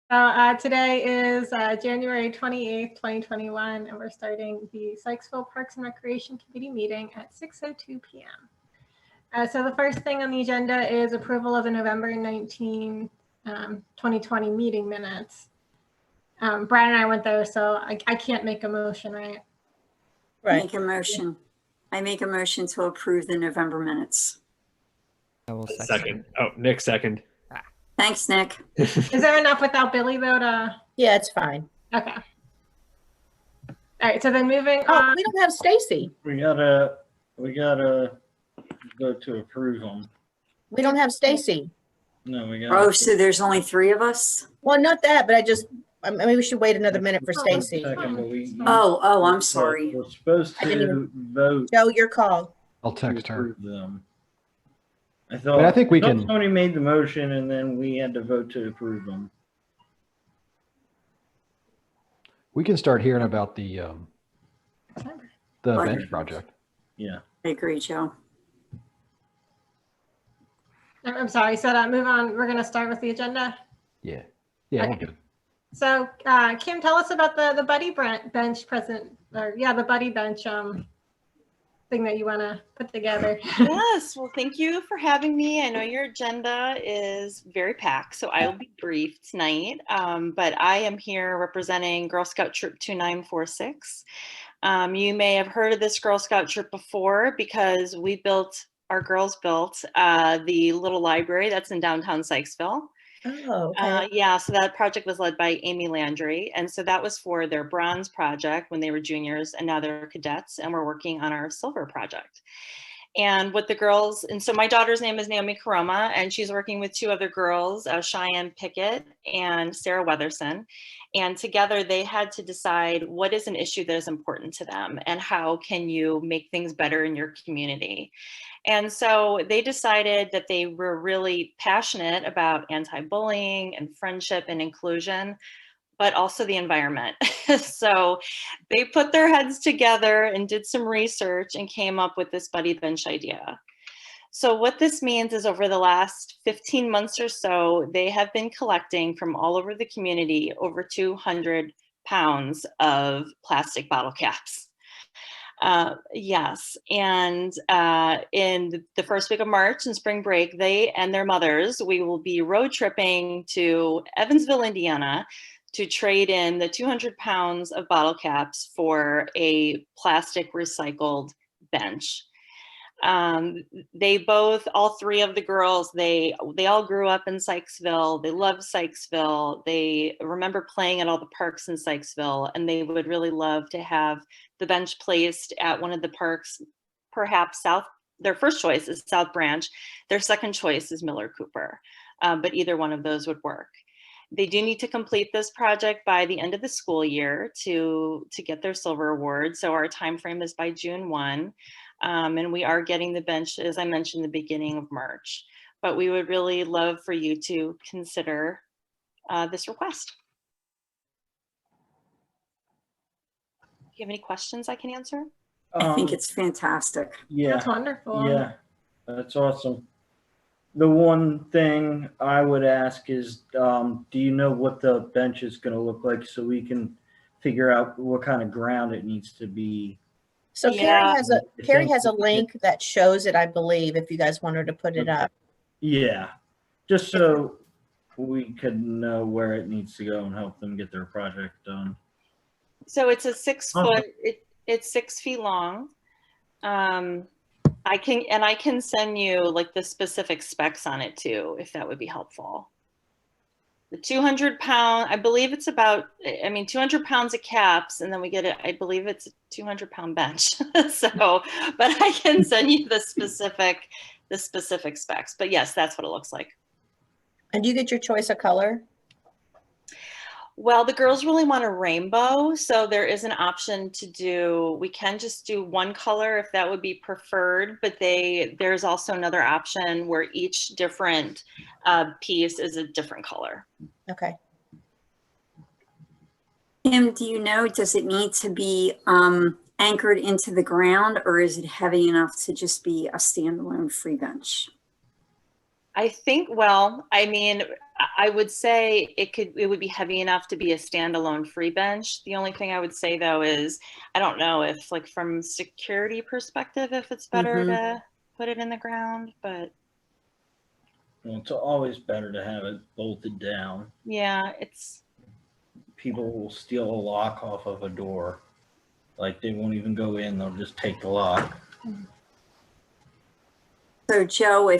Today is January 28th, 2021, and we're starting the Sykesville Parks and Recreation Committee meeting at 6:02 p.m. So the first thing on the agenda is approval of the November 19, 2020 meeting minutes. Brian and I went there, so I can't make a motion, right? Right. I make a motion to approve the November minutes. I will second. Oh, Nick second. Thanks, Nick. Is there enough without Billy though to? Yeah, it's fine. Okay. All right. So then moving Oh, on. we don't have Stacy. We gotta go to approve them. We don't have Stacy. No, we got. Oh, so there's only 3 of us? Well, not that, but I mean, we should wait another minute for Stacy. Oh, I'm sorry. We're supposed to vote. Joe, your call. I'll text her. Them. But I think we can. Tony made the motion, and then we had to vote to approve them. We can start hearing about the bench project. Yeah, I agree, Joe. I'm sorry. So that move on. We're going to start with the agenda. Yeah, Okay. we're good. So Kim, tell us about the buddy bench the buddy bench thing that you want to put together. Yes, well, thank you for having me. I know your agenda is very packed, so I will be brief tonight. But I am here representing Girl Scout Troop 2946. You may have heard of this Girl Scout troop before because our girls built the little library that's in downtown Sykesville. Oh, okay. Yeah, so that project was led by Amy Landry. And so that was for their bronze project when they were juniors, and now they're cadets, and we're working on our silver project. And what the girls, and so my daughter's name is Naomi Karoma, and she's working with 2 other girls, Cheyenne Pickett and Sarah Weatherson. And together they had to decide what is an issue that is important to them and how can you make things better in your community. And so they decided that they were really passionate about anti-bullying and friendship and inclusion, but also the environment. So they put their heads together and did some research and came up with this buddy bench idea. So what this means is over the last 15 months or so, they have been collecting from all over the community over 200 pounds of plastic bottle caps. Yes, and in the first week of March and spring break, they and their mothers, we will be road tripping to Evansville, Indiana, to trade in the 200 pounds of bottle caps for a plastic recycled bench. All 3 of the girls, they all grew up in Sykesville. They love Sykesville. They remember playing at all the parks in Sykesville, and they would really love to have the bench placed at one of the parks, perhaps South. Their first choice is South Branch. Their second choice is Miller Cooper, but either one of those would work. They do need to complete this project by the end of the school year to get their silver award. So our time frame is by June 1. And we are getting the bench, as I mentioned, the beginning of March. But we would really love for you to consider this request. Do you have any questions I can answer? I think it's fantastic. Yeah, That's wonderful. yeah, that's awesome. The one thing I would ask is, do you know what the bench is going to look like so we can figure out what kind of ground it needs to be? So Yeah. Carrie has a link that shows it, I believe, if you guys want her to put it up. Yeah, just so we could know where it needs to go and help them get their project done. So it's a 6 foot, it's 6 feet long. I can send you like the specific specs on it too, if that would be helpful. The 200 pound, I believe it's about, 200 pounds of caps, and then we get it, I believe it's a 200 pound bench. So, but I can send you the specific specs, but yes, that's what it looks like. And do you get your choice of color? Well, the girls really want a rainbow, so there is an option to do, we can just do one color if that would be preferred, but there's also another option where each different piece is a different color. Okay. Kim, do you know, does it need to be anchored into the ground, or is it heavy enough to just be a standalone free bench? I think, well, I mean, I would say it would be heavy enough to be a standalone free bench. The only thing I would say though is, I don't know if like from security perspective, if it's better to put it in the ground, but. Well, it's always better to have it bolted down. Yeah, People will steal a lock off of a door. Like they won't even go in, they'll just take the lock. So Joe,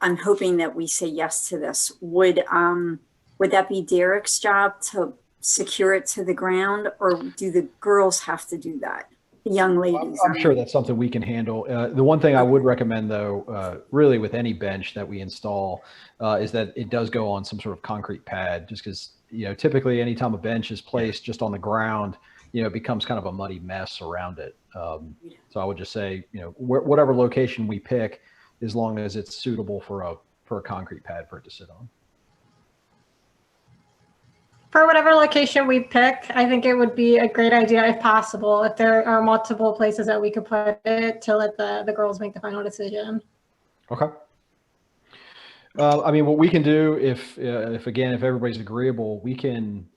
I'm hoping that we say yes to this. Would that be Derek's job to secure it to the ground, or do the girls have to do that? The young ladies. I'm sure that's something we can handle. The one thing I would recommend though, really with any bench that we install, is that it does go on some sort of concrete pad, just because, typically anytime a bench is placed just on the ground, it becomes kind of a muddy mess around it. So I would just say, whatever location we pick, as long as it's suitable for a concrete pad for it to sit on. For whatever location we pick, I think it would be a great idea, if possible, if there are multiple places that we could put it, to let the girls make the final decision. Okay. I mean, what we can do, if everybody's agreeable, we can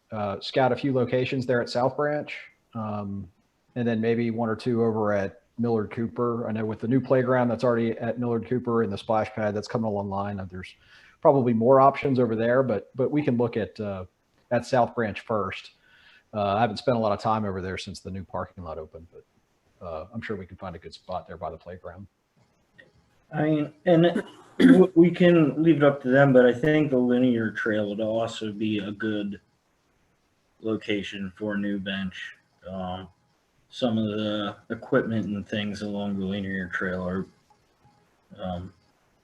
scout a few locations there at South Branch, and then maybe one or two over at Millard Cooper. I know with the new playground that's already at Millard Cooper and the splash pad that's coming online, there's probably more options over there, but we can look at South Branch first. I haven't spent a lot of time over there since the new parking lot opened, but I'm sure we can find a good spot there by the playground. I mean, and we can leave it up to them, but I think the linear trail would also be a good location for a new bench. Some of the equipment and things along the linear trail are,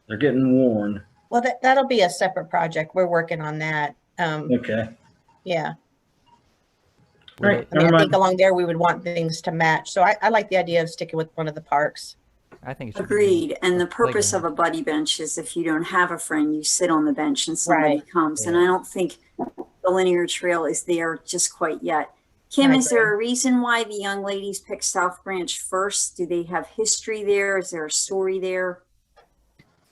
they're getting worn. Well, that'll be a separate project. We're working on that. Okay. Yeah. Right. I mean, I think along there we would want things to match. So I like the idea of sticking with one of the parks. I think it should Agreed. And the purpose of a buddy bench is if you don't have a friend, you sit on the bench and somebody comes. And I don't think the linear trail is there just quite yet. Kim, is there a reason why the young ladies picked South Branch first? Do they have history there? Is there a story there?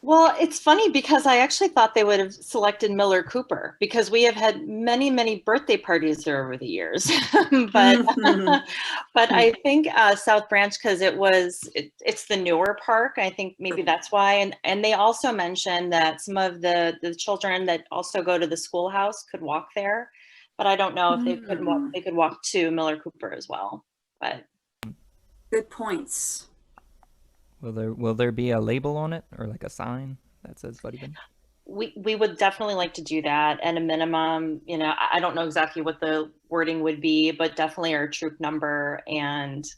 Well, it's funny because I actually thought they would have selected Miller Cooper, because we have had many, many birthday parties there over the years. but I think South Branch, because it's the newer park. I think maybe that's why. And they also mentioned that some of the children that also go to the schoolhouse could walk there, but I don't know if they could walk to Miller Cooper as well. But good points. Will there be a label on it, or like a sign that says Buddy Bench? We would definitely like to do that at a minimum. I don't know exactly what the wording would be, but definitely our troop number and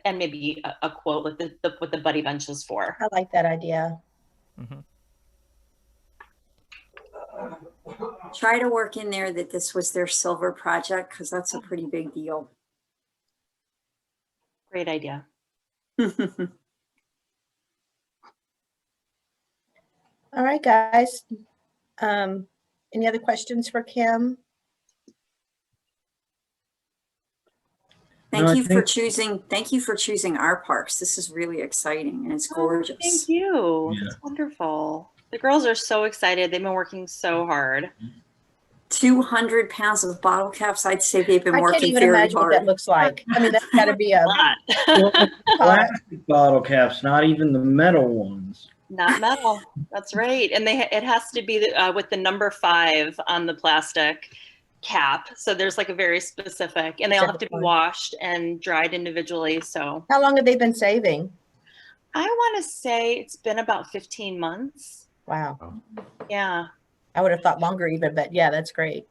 maybe a quote with what the buddy bench is for. I like that idea. Mm-hmm. Try to work in there that this was their silver project, because that's a pretty big deal. Great idea. All right, guys. Any other questions for Kim? Thank you for choosing our parks. This is really exciting and it's gorgeous. Thank you. Yeah. It's wonderful. The girls are so excited. They've been working so hard. 200 pounds of bottle caps. I'd say they've been I can't working even very imagine what that hard. looks like. I mean, that's got to be a Plastic bottle caps, not even the metal ones. Not metal. That's right. And it has to be with the number 5 on the plastic cap. So there's like a very specific, and they all have to be washed and dried individually. So how long have they been saving? I want to say it's been about 15 months. Wow. Yeah. I would have thought longer even, but yeah, that's great.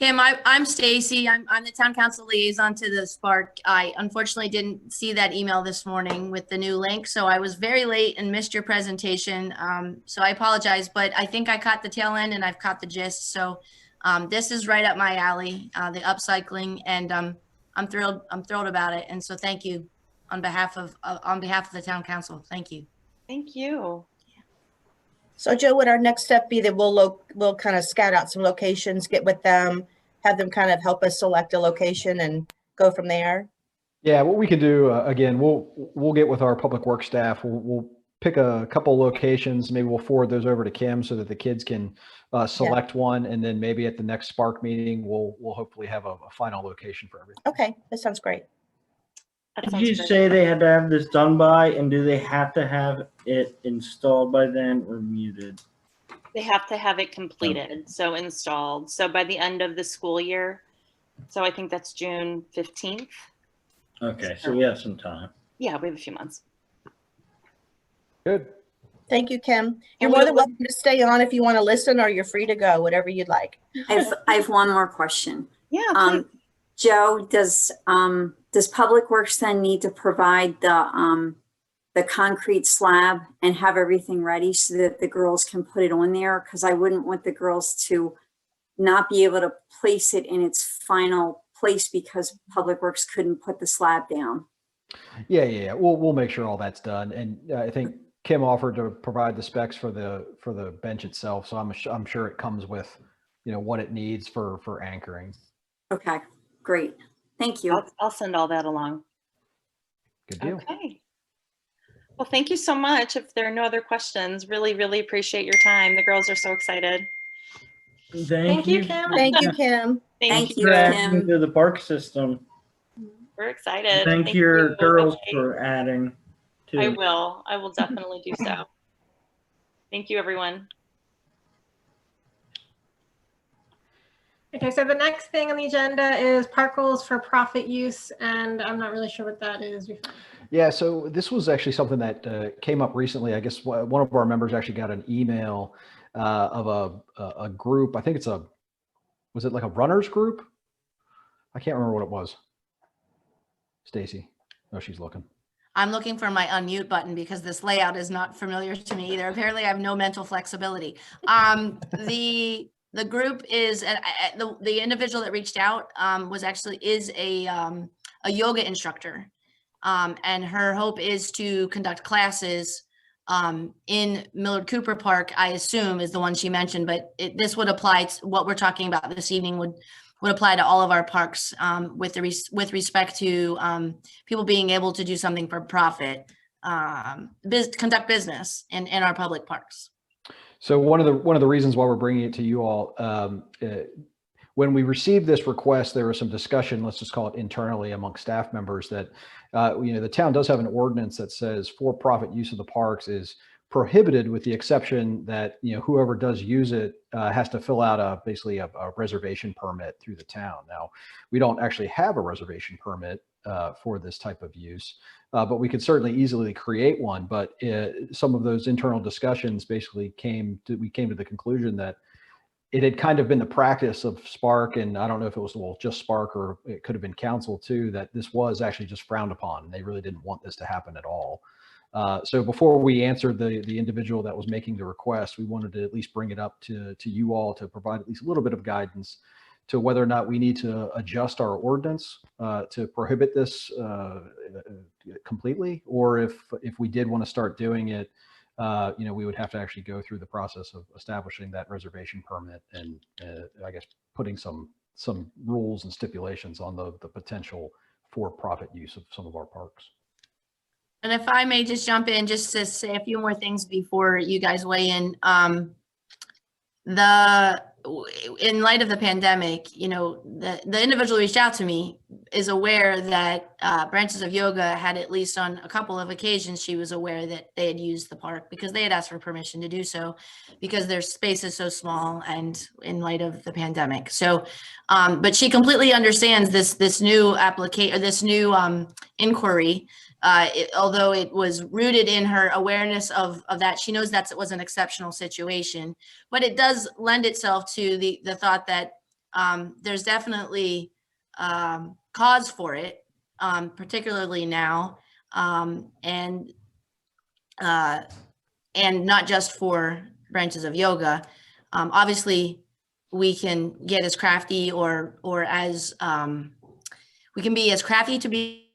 Kim, I'm Stacy. I'm the town council liaison to the Spark. I unfortunately didn't see that email this morning with the new link, so I was very late and missed your presentation. So I apologize, but I think I caught the tail end and I've caught the gist. So this is right up my alley, the upcycling, and I'm thrilled about it. And so thank you on behalf of the town council. Thank you. Thank you. So Joe, would our next step be that we'll kind of scout out some locations, get with them, have them kind of help us select a location and go from there? Yeah, what we can do, again, we'll get with our public works staff. We'll pick a couple locations. Maybe we'll forward those over to Kim so that the kids can select one, and then maybe at the next Spark meeting, we'll hopefully have a final location for everything. Okay, that sounds great. That Did sounds you great. say they had to have this done by, and do they have to have it installed by then or muted? They have to have it completed, so installed. So by the end of the school year. So I think that's June 15th. Okay, so we have some time. Yeah, we have a few months. Good. Thank you, Kim. You're And more we'll- than welcome to stay on if you want to listen, or you're free to go, whatever you'd like. I have one more question. Yeah, please. Joe, does Public Works then need to provide the concrete slab and have everything ready so that the girls can put it on there? Because I wouldn't want the girls to not be able to place it in its final place because Public Works couldn't put the slab down. Yeah. We'll make sure all that's done. And I think Kim offered to provide the specs for the bench itself. So I'm sure it comes with, what it needs for anchoring. Okay, great. Thank you. I'll send all that along. Good deal. Okay. Well, thank you so much. If there are no other questions, really, really appreciate your time. The girls are so excited. Thank you, Kim. Thank you, Kim. Thank you, For adding Kim. to the park system. We're excited. Thank your girls everybody. for adding to. I will definitely do so. Thank you, everyone. Okay, so the next thing on the agenda is park rules for profit use, and I'm not really sure what that is. Yeah, so this was actually something that came up recently. I guess one of our members actually got an email of a group. I think was it like a runners group? I can't remember what it was. Stacy. Oh, she's looking. I'm looking for my unmute button because this layout is not familiar to me either. Apparently I have no mental flexibility. The group is, the individual that reached out is a yoga instructor. And her hope is to conduct classes in Millard Cooper Park, I assume is the one she mentioned, but this would apply to what we're talking about this evening would apply to all of our parks with respect to people being able to do something for profit, conduct business in our public parks. So one of the reasons why we're bringing it to you all, when we received this request, there was some discussion, let's just call it internally among staff members, that the town does have an ordinance that says for-profit use of the parks is prohibited, with the exception that whoever does use it has to fill out basically a reservation permit through the town. Now, we don't actually have a reservation permit for this type of use, but we could certainly easily create one. But some of those internal discussions basically we came to the conclusion that it had kind of been the practice of Spark, and I don't know if it was just Spark or it could have been council too, that this was actually just frowned upon, and they really didn't want this to happen at all. So before we answered the individual that was making the request, we wanted to at least bring it up to you all to provide at least a little bit of guidance to whether or not we need to adjust our ordinance to prohibit this completely, or if we did want to start doing it, we would have to actually go through the process of establishing that reservation permit and I guess putting some rules and stipulations on the potential for-profit use of some of our parks. And if I may just jump in just to say a few more things before you guys weigh in. In light of the pandemic, the individual who reached out to me is aware that Branches of Yoga had, at least on a couple of occasions, she was aware that they had used the park because they had asked for permission to do so because their space is so small and in light of the pandemic. So, but she completely understands this new application, or this new inquiry. Although it was rooted in her awareness of that, she knows that it was an exceptional situation, but it does lend itself to the thought that there's definitely cause for it, particularly now, and not just for Branches of Yoga. Obviously, we can get as crafty or as we can be as crafty to be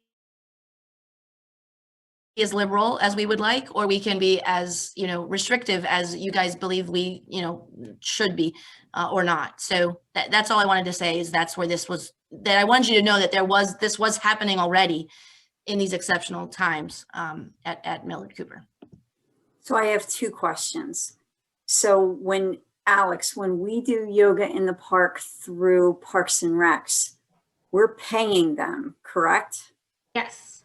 as liberal as we would like, or we can be as restrictive as you guys believe we should be, or not. So that's all I wanted to say, is that's where this was, that I wanted you to know that this was happening already in these exceptional times at Millard Cooper. So I have two questions. So when we do yoga in the park through Parks and Recs, we're paying them, correct? Yes.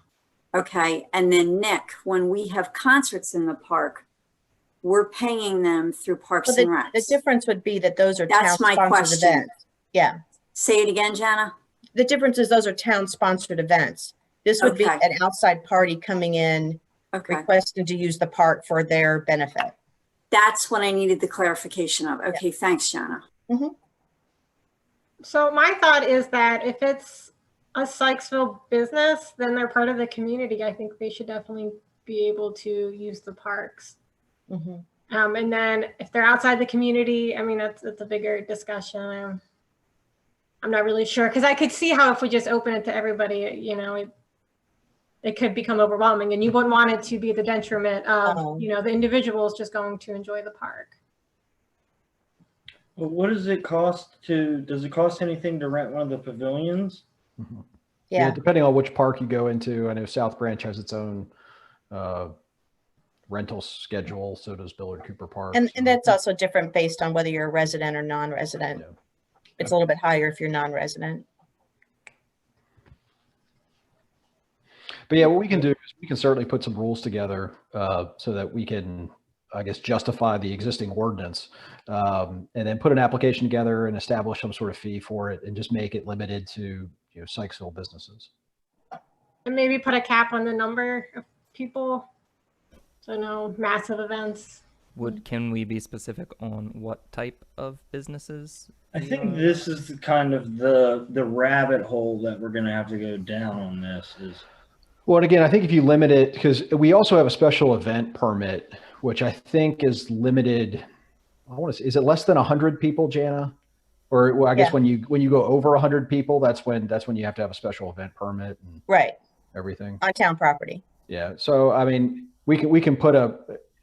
Okay. And then Nick, when we have concerts in the park, we're paying them through Parks Well, and the Recs. difference would be that those are That's my town-sponsored question. events. Yeah. Say it again, Jana. The difference is those are town-sponsored events. This would be Okay. an outside party coming in, Okay. requesting to use the park for their benefit. That's what I needed the clarification of. Okay. Thanks, Jana. So my thought is that if it's a Sykesville business, then they're part of the community. I think they should definitely be able to use the parks. And then if they're outside the community, I mean, that's a bigger discussion. I'm not really sure, because I could see how if we just open it to everybody, you know, it could become overwhelming, and you wouldn't want it to be the detriment of, you know, the individuals just going to enjoy the park. Well, what does it cost does it cost anything to rent one of the pavilions? Yeah. Depending on which park you go into. I know South Branch has its own rental schedule. So does Millard Cooper Park. And that's also different based on whether you're a resident or non-resident. Yeah. It's a little bit higher if you're non-resident. But yeah, what we can do is we can certainly put some rules together so that we can, I guess, justify the existing ordinance, and then put an application together and establish some sort of fee for it, and just make it limited to, you know, Sykesville businesses. And maybe put a cap on the number of people. So no massive events. Can we be specific on what type of businesses? I think this is the kind of the rabbit hole that we're going to have to go down on this is. Well, and again, I think if you limit it, because we also have a special event permit, which I think is limited. I want to say, is it less than 100 people, Jana? Or well, I guess when you go over 100 people, that's when you have to have a special event permit and everything on town property. Yeah. So I mean, we can put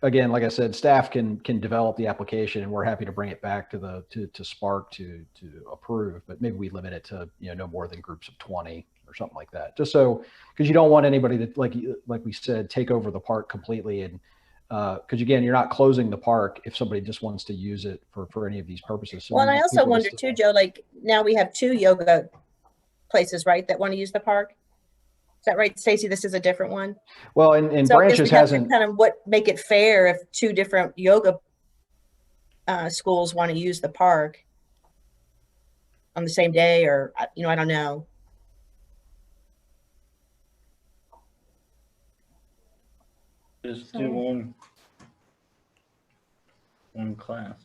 again, like I said, staff can develop the application, and we're happy to bring it back to Spark to approve. But maybe we limit it to, you know, no more than groups of 20 or something like that. Just so, because you don't want anybody to, like we said, take over the park completely. And because again, you're not closing the park if somebody just wants to use it for any of these purposes. So well, and I also wonder too, Joe, like now we have 2 yoga places, right, that want to use the park. Is that right, Stacy? This is a different one. Well, and so Branches hasn't kind of make it fair if 2 different yoga schools want to use the park on the same day, or you know, I don't know. Just do one class.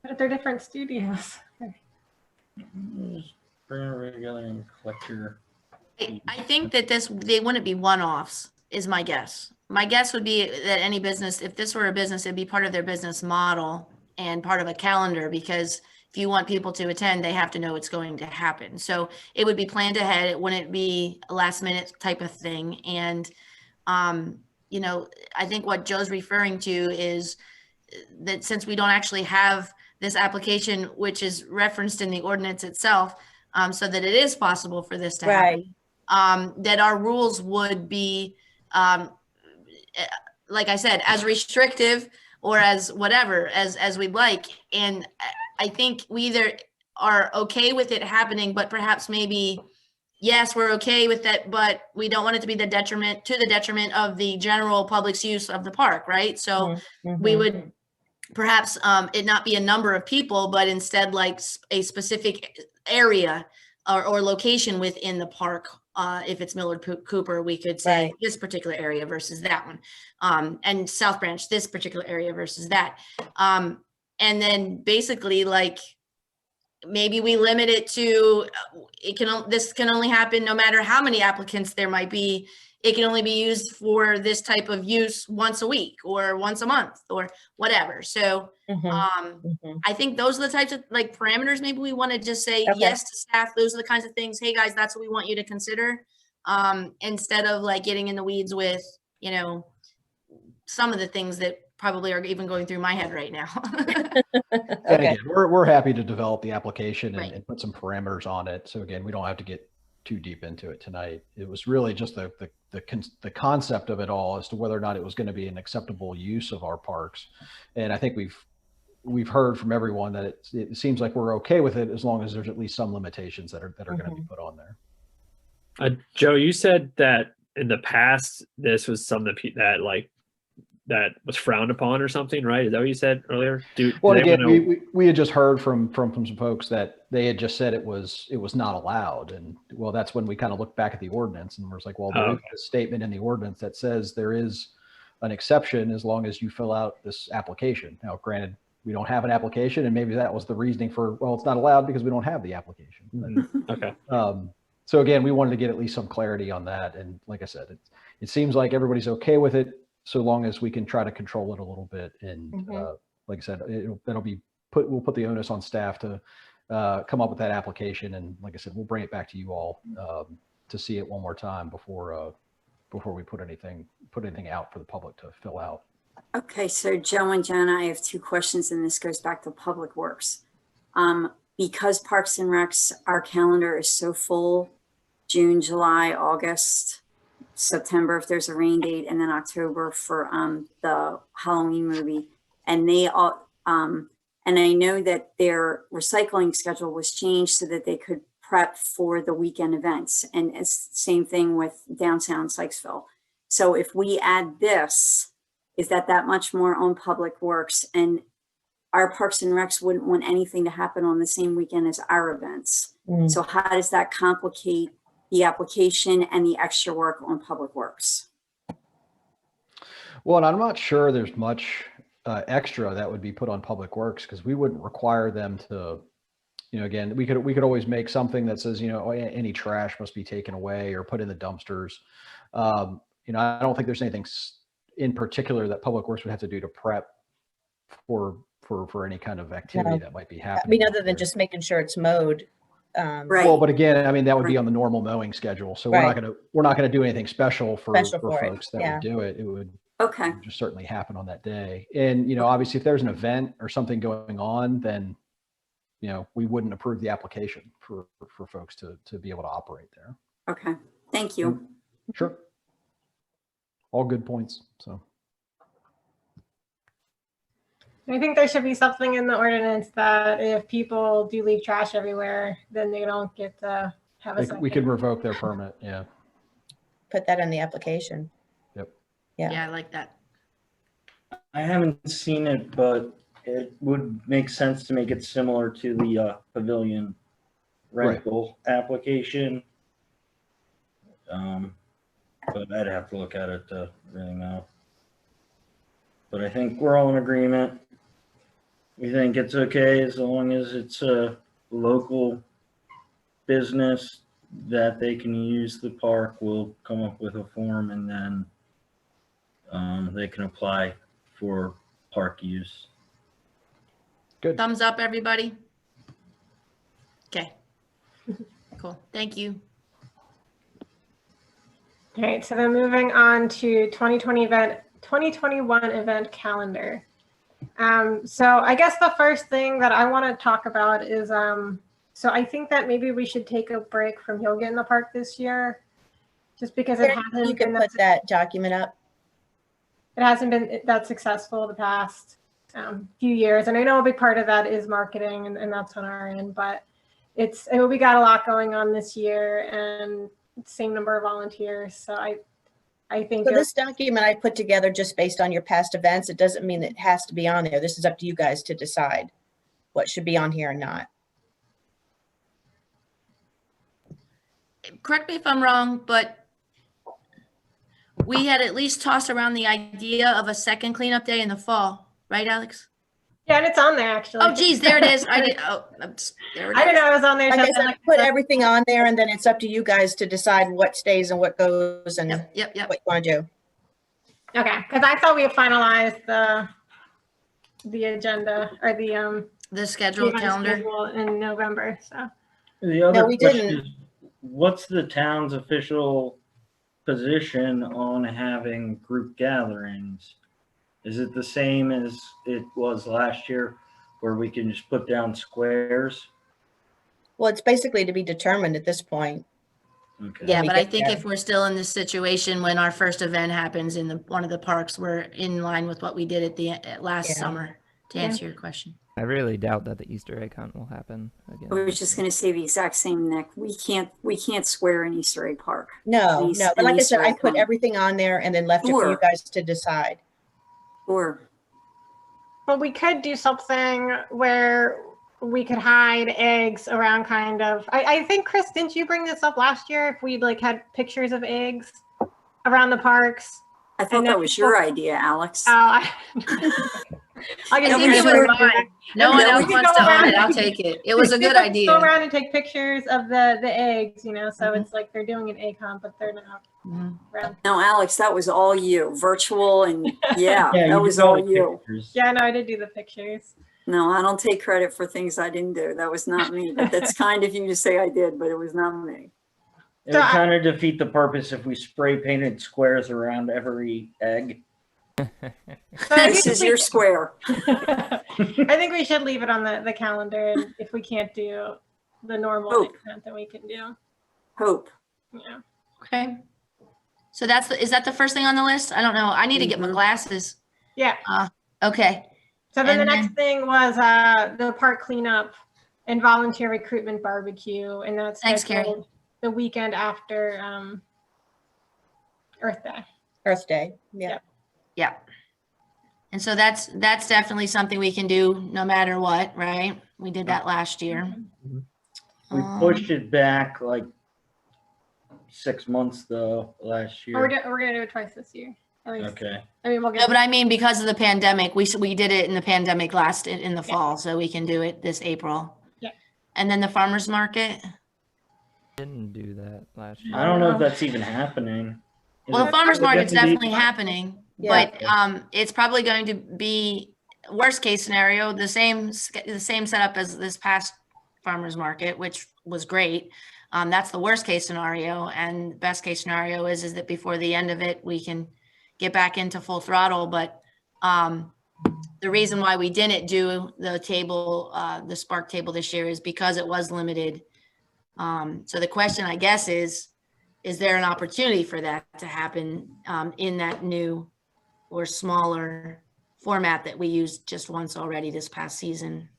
But they're different studios. Just bring it together and collect your. I think that they wouldn't be one-offs, is my guess. My guess would be that any business, if this were a business, it'd be part of their business model and part of a calendar, because if you want people to attend, they have to know it's going to happen. So it would be planned ahead. It wouldn't be a last minute type of thing. And, you know, I think what Joe's referring to is that since we don't actually have this application, which is referenced in the ordinance itself, so that it is possible for this to happen, that our rules would be, like I said, as restrictive or as whatever as we'd like. And I think we either are okay with it happening, but perhaps maybe, yes, we're okay with that, but we don't want it to be the detriment of the general public's use of the park, right? So we would perhaps it not be a number of people, but instead like a specific area or location within the park. If it's Millard Cooper, we could say this particular area versus that one, and South Branch, this particular area versus that. And then basically like maybe we limit it to, this can only happen no matter how many applicants there might be. It can only be used for this type of use once a week or once a month or whatever. So I think those are the types of like parameters. Maybe we want to just say yes to staff. Those are the kinds of things. Hey guys, that's what we want you to consider. Instead of like getting in the weeds with, you know, some of the things that probably are even going through my head right now. And again, we're happy to develop the application and put some parameters on it. So again, we don't have to get too deep into it tonight. It was really just the concept of it all as to whether or not it was going to be an acceptable use of our parks. And I think we've heard from everyone that it seems like we're okay with it as long as there's at least some limitations that are going to be put on there. Joe, you said that in the past this was something that was frowned upon or something, right? Is that what you said earlier? Well, again, we had just heard from some folks that they had just said it was not allowed, and well, that's when we kind of looked back at the ordinance and was like, well, there is a statement in the ordinance that says there is an exception as long as you fill out this application. Now, granted, we don't have an application, and maybe that was the reasoning for, well, it's not allowed because we don't have the application. Okay. So again, we wanted to get at least some clarity on that, and like I said, it seems like everybody's okay with it, so long as we can try to control it a little bit. And like I said, we'll put the onus on staff to come up with that application. And like I said, we'll bring it back to you all to see it one more time before we put anything out for the public to fill out. Okay, so Joe and Jenna, I have 2 questions, and this goes back to Public Works. Because Parks and Recs, our calendar is so full, June, July, August, September if there's a rain date, and then October for the Halloween movie. And they all and I know that their recycling schedule was changed so that they could prep for the weekend events. And it's the same thing with downtown Sykesville. So if we add this, is that much more on Public Works? And our Parks and Recs wouldn't want anything to happen on the same weekend as our events. So how does that complicate the application and the extra work on Public Works? Well, and I'm not sure there's much extra that would be put on Public Works, because we wouldn't require them to, again, we could always make something that says, any trash must be taken away or put in the dumpsters. I don't think there's anything in particular that Public Works would have to do to prep for any kind of activity that might be happening. Other than just making sure it's mowed. Right. Well, but again, that would be on the normal mowing schedule. So we're not gonna do anything special for folks that would do it. It would just certainly happen on that day. And obviously, if there's an event or something going on, then we wouldn't approve the application for folks to be able to operate there. Okay, thank you. Sure. All good points. So I think there should be something in the ordinance that if people do leave trash everywhere, then they don't get to have a second. We could revoke their permit. Yeah. Put that in the application. Yep. Yeah, I like that. I haven't seen it, but it would make sense to make it similar to the pavilion rental application. But I'd have to look at it to really know. But I think we're all in agreement. We think it's okay as long as it's a local business that they can use the park. We'll come up with a form, and then they can apply for park use. Good. Thumbs up, everybody. Okay. Cool. Thank you. All right, so then moving on to 2021 event calendar. So I guess the first thing that I want to talk about is, so I think that maybe we should take a break from yoga in the park this year, just because it hasn't You can been put that document up. It hasn't been that successful the past few years. And I know a big part of that is marketing, and that's on our end, but we got a lot going on this year and same number of volunteers. So I think so this document I put together just based on your past events, it doesn't mean that it has to be on there. This is up to you guys to decide what should be on here and not. Correct me if I'm wrong, but we had at least tossed around the idea of a second cleanup day in the fall, right, Alex? Yeah, and it's on there actually. Oh, geez, there it is. I did. Oh, there it is. I didn't know it was on there. Like I said, put everything on there, and then it's up to you guys to decide what stays and what goes and Yep. what you want to do. Okay, because I thought we had finalized the agenda or The schedule calendar schedule in November. So The other No, we question didn't. is, what's the town's official position on having group gatherings? Is it the same as it was last year, where we can just put down squares? Well, it's basically to be determined at this point. Okay. Yeah, we but I get think there. if we're still in this situation when our first event happens in one of the parks, we're in line with what we did at last Yeah. summer, to answer your question. I really doubt that the Easter egg hunt will happen again. I was just going to say the exact same, Nick. We can't swear an Easter egg park. No, no. But like I said, I put everything. everything on there and then left it for you Sure. guys to decide. Or But we could do something where we could hide eggs around kind of, I think, Chris, didn't you bring this up last year? If we like had pictures of eggs around the parks? I thought that was your idea, Alex. I I guess think it was mine. No one Yeah, we else could wants go to own around. it. I'll take it. It was a good Go idea. around and take pictures of the eggs, you know, so Mhm. it's like they're doing an egg hunt, but they're not Mhm. around. No, Alex, that was all you. Virtual and yeah, Yeah, that you was did all all the you. pictures. Yeah, no, I did do the pictures. No, I don't take credit for things I didn't do. That was not me. But that's kind of you to say I did, but it was not me. It would kind of defeat the purpose if we spray painted squares around every egg. So I This think is your square. I think we should leave it on the calendar, and if we can't do the normal Hope. event, then we can do. Hope. Yeah. Okay. So is that the first thing on the list? I don't know. I need to get my Mhm. glasses. Yeah. Okay. So then the And next thing was the park cleanup and volunteer recruitment barbecue, and that's Thanks, Carrie. scheduled the weekend after Earth Day. Earth Day. Yeah. Yeah. And so that's definitely something we can do no matter what, right? We did that last year. We pushed it back like 6 months though last Or we're year. gonna do it twice this year. At least. Okay. I mean, we'll No, get. but I mean, because of the pandemic, we did it in the pandemic in the fall, so we can do it this April. Yeah. And then the farmer's market. Didn't do that last year. I don't know if that's even happening. Is Well, it- the farmer's is it market's gonna be- definitely happening, Yeah. but it's probably going to be worst case scenario, the same setup as this past farmer's market, which was great. That's the worst case scenario, and best case scenario is that before the end of it, we can get back into full throttle. But the reason why we didn't do the table, the Spark table this year is because it was limited. So the question, I guess, is there an opportunity for that to happen in that new or smaller format that we used just once already this past season?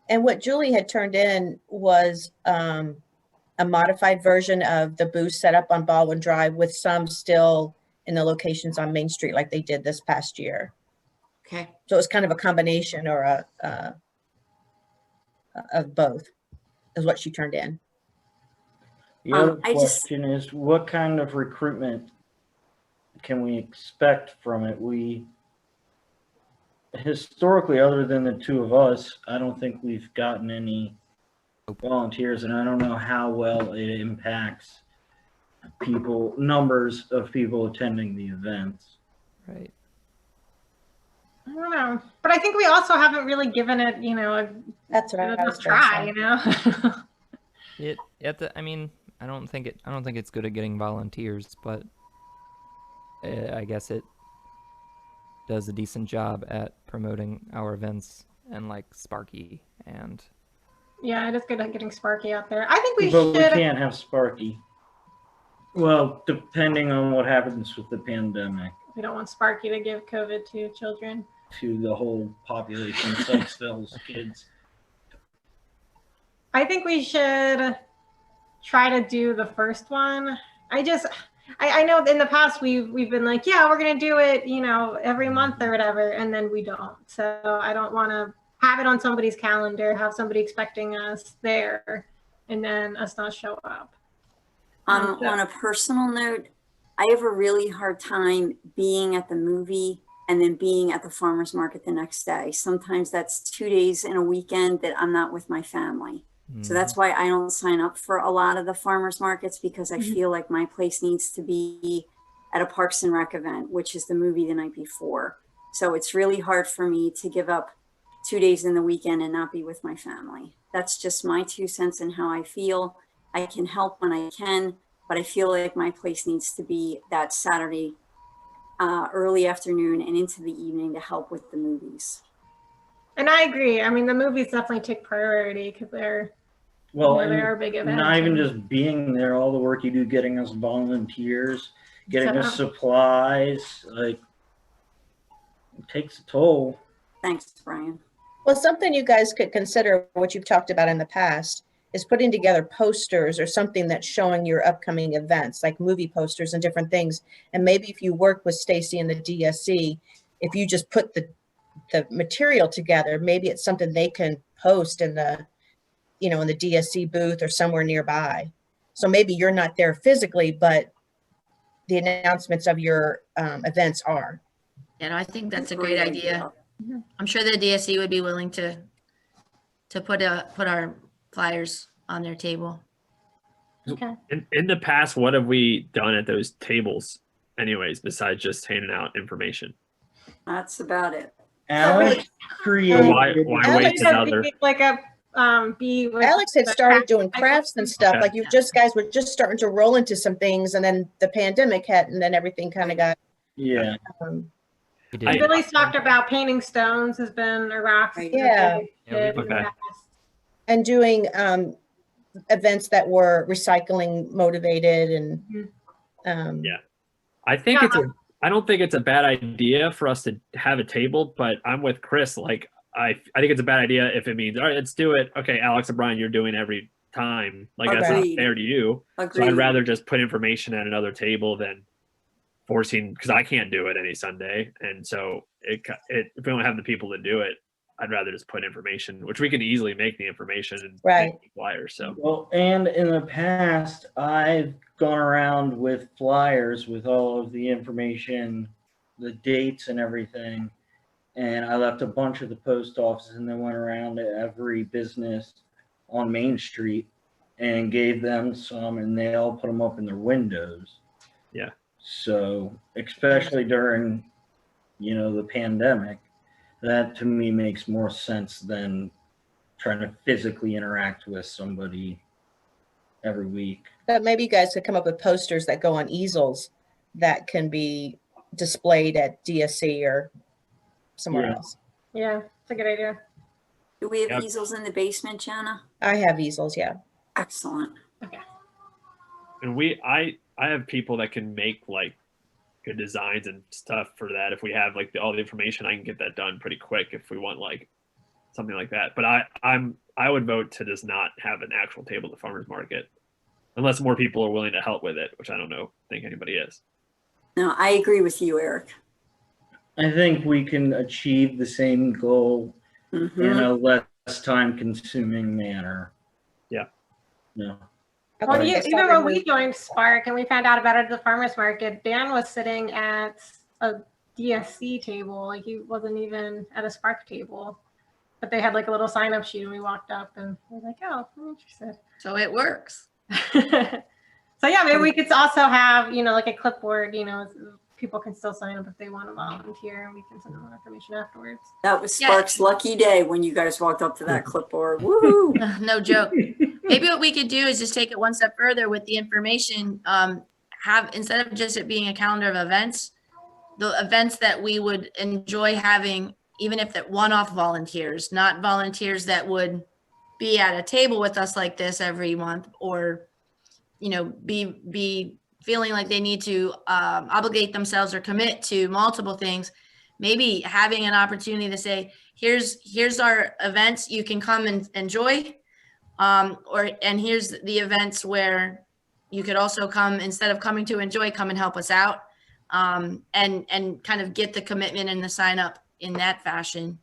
And what Julie had turned in was a modified version of the booth set up on Baldwin Drive with some still in the locations on Main Street like they did this past year. Okay. So it was kind of a combination or of both is what she turned in. The other I just- question is, what kind of recruitment can we expect from it? We historically, other than the two of us, I don't think we've gotten any volunteers, and I don't know how well it impacts numbers of people attending the events. Right. I don't know, but I think we also haven't really given it, you know, That's what I a was try, trying you know. I mean, I don't think it's good at getting volunteers, but I guess it does a decent job at promoting our events and like Sparky and Yeah, it is good at getting Sparky out there. I think we But we should. can't have Sparky. Well, depending on what happens with the pandemic We don't want Sparky to give COVID to children. to the whole population of Sykesville's kids. I think we should try to do the first one. I know in the past we've been like, yeah, we're gonna do it, you know, every month or whatever, and then we don't. So I don't want to have it on somebody's calendar, have somebody expecting us there, and then us not show up. On a personal note, I have a really hard time being at the movie and then being at the farmer's market the next day. Sometimes that's 2 days in a weekend that I'm not with my family. So that's why I don't sign up for a lot of the farmers markets, because I feel like my place needs to be at a Parks and Rec event, which is the movie the night before. So it's really hard for me to give up 2 days in the weekend and not be with my family. That's just my 2 cents in how I feel. I can help when I can, but I feel like my place needs to be that Saturday early afternoon and into the evening to help with the movies. And I agree. I mean, the movies definitely take priority because they're Well, Yeah, they and are big events. not even just being there, all the work you do getting us volunteers, getting us So- supplies, like it takes a toll. Thanks, Brian. Well, something you guys could consider, what you've talked about in the past, is putting together posters or something that's showing your upcoming events, like movie posters and different things. And maybe if you work with Stacy and the DSC, if you just put the material together, maybe it's something they can post in the, you know, in the DSC booth or somewhere nearby. So maybe you're not there physically, but the announcements of your events are. And I think that's a great idea. I'm sure the DSC would be willing to put our flyers on their table. Okay. In the past, what have we done at those tables anyways, besides just handing out information? That's about it. Alex created. Why Alex waste another? Like a be with Alex had the started doing craft- crafts and stuff, Okay. like you guys were just starting to roll into some things, and then the pandemic hit, and then everything kind of got, Yeah. We did. I- Billy's talked about painting stones has been a rock. Right. Yeah. Okay. and doing events that were recycling motivated and Yeah. I think I don't think it's a bad idea for us to have a table, but I'm with Chris. Like, I think it's a bad idea if it means, all right, let's do it. Okay, Alex and Brian, you're doing every time. Like, that's not Agreed. fair to you. So Agreed. I'd rather just put information at another table than forcing, because I can't do it any Sunday. And so if we don't have the people to do it, I'd rather just put information, which we can easily make the information and Right. make flyers. So Well, and in the past, I've gone around with flyers with all of the information, the dates and everything. And I left a bunch of the post offices and then went around to every business on Main Street and gave them some, and they all put them up in their windows. Yeah. So, especially during, the pandemic, that to me makes more sense than trying to physically interact with somebody every week. but maybe you guys could come up with posters that go on easels that can be displayed at DSC or somewhere Yeah. else. Yeah, it's a good idea. Do we have Yep. easels in the basement, Jenna? I have easels, yeah. Excellent. and I have people that can make like good designs and stuff for that. If we have like all the information, I can get that done pretty quick if we want like something like that. But I would vote to just not have an actual table at the farmers market unless more people are willing to help with it, which I don't think anybody is. No, I agree with you, Eric. I think we can achieve the same goal Mhm. in a less time consuming manner. Yeah. No. Well, Okay, so even we when we move- joined Spark and we found out about it at the farmer's market, Dan was sitting at a DSC table. Like he wasn't even at a Spark table. But they had like a little sign up sheet and we walked up and we were like, oh, I'm interested. So it works. So yeah, maybe we could also have, like a clipboard, people can still sign up if they want to volunteer and we can send them more information afterwards. That was Yeah. Spark's lucky day when you guys walked up to that clipboard. Woo! No joke. Maybe what we could do is just take it one step further with the information, have, instead of just it being a calendar of events, the events that we would enjoy having, even if that one-off volunteers, not volunteers that would be at a table with us like this every month, or, be feeling like they need to obligate themselves or commit to multiple things. Maybe having an opportunity to say, here's our events you can come and enjoy. And here's the events where you could also come, instead of coming to enjoy, come and help us out, and kind of get the commitment and the sign up in that fashion.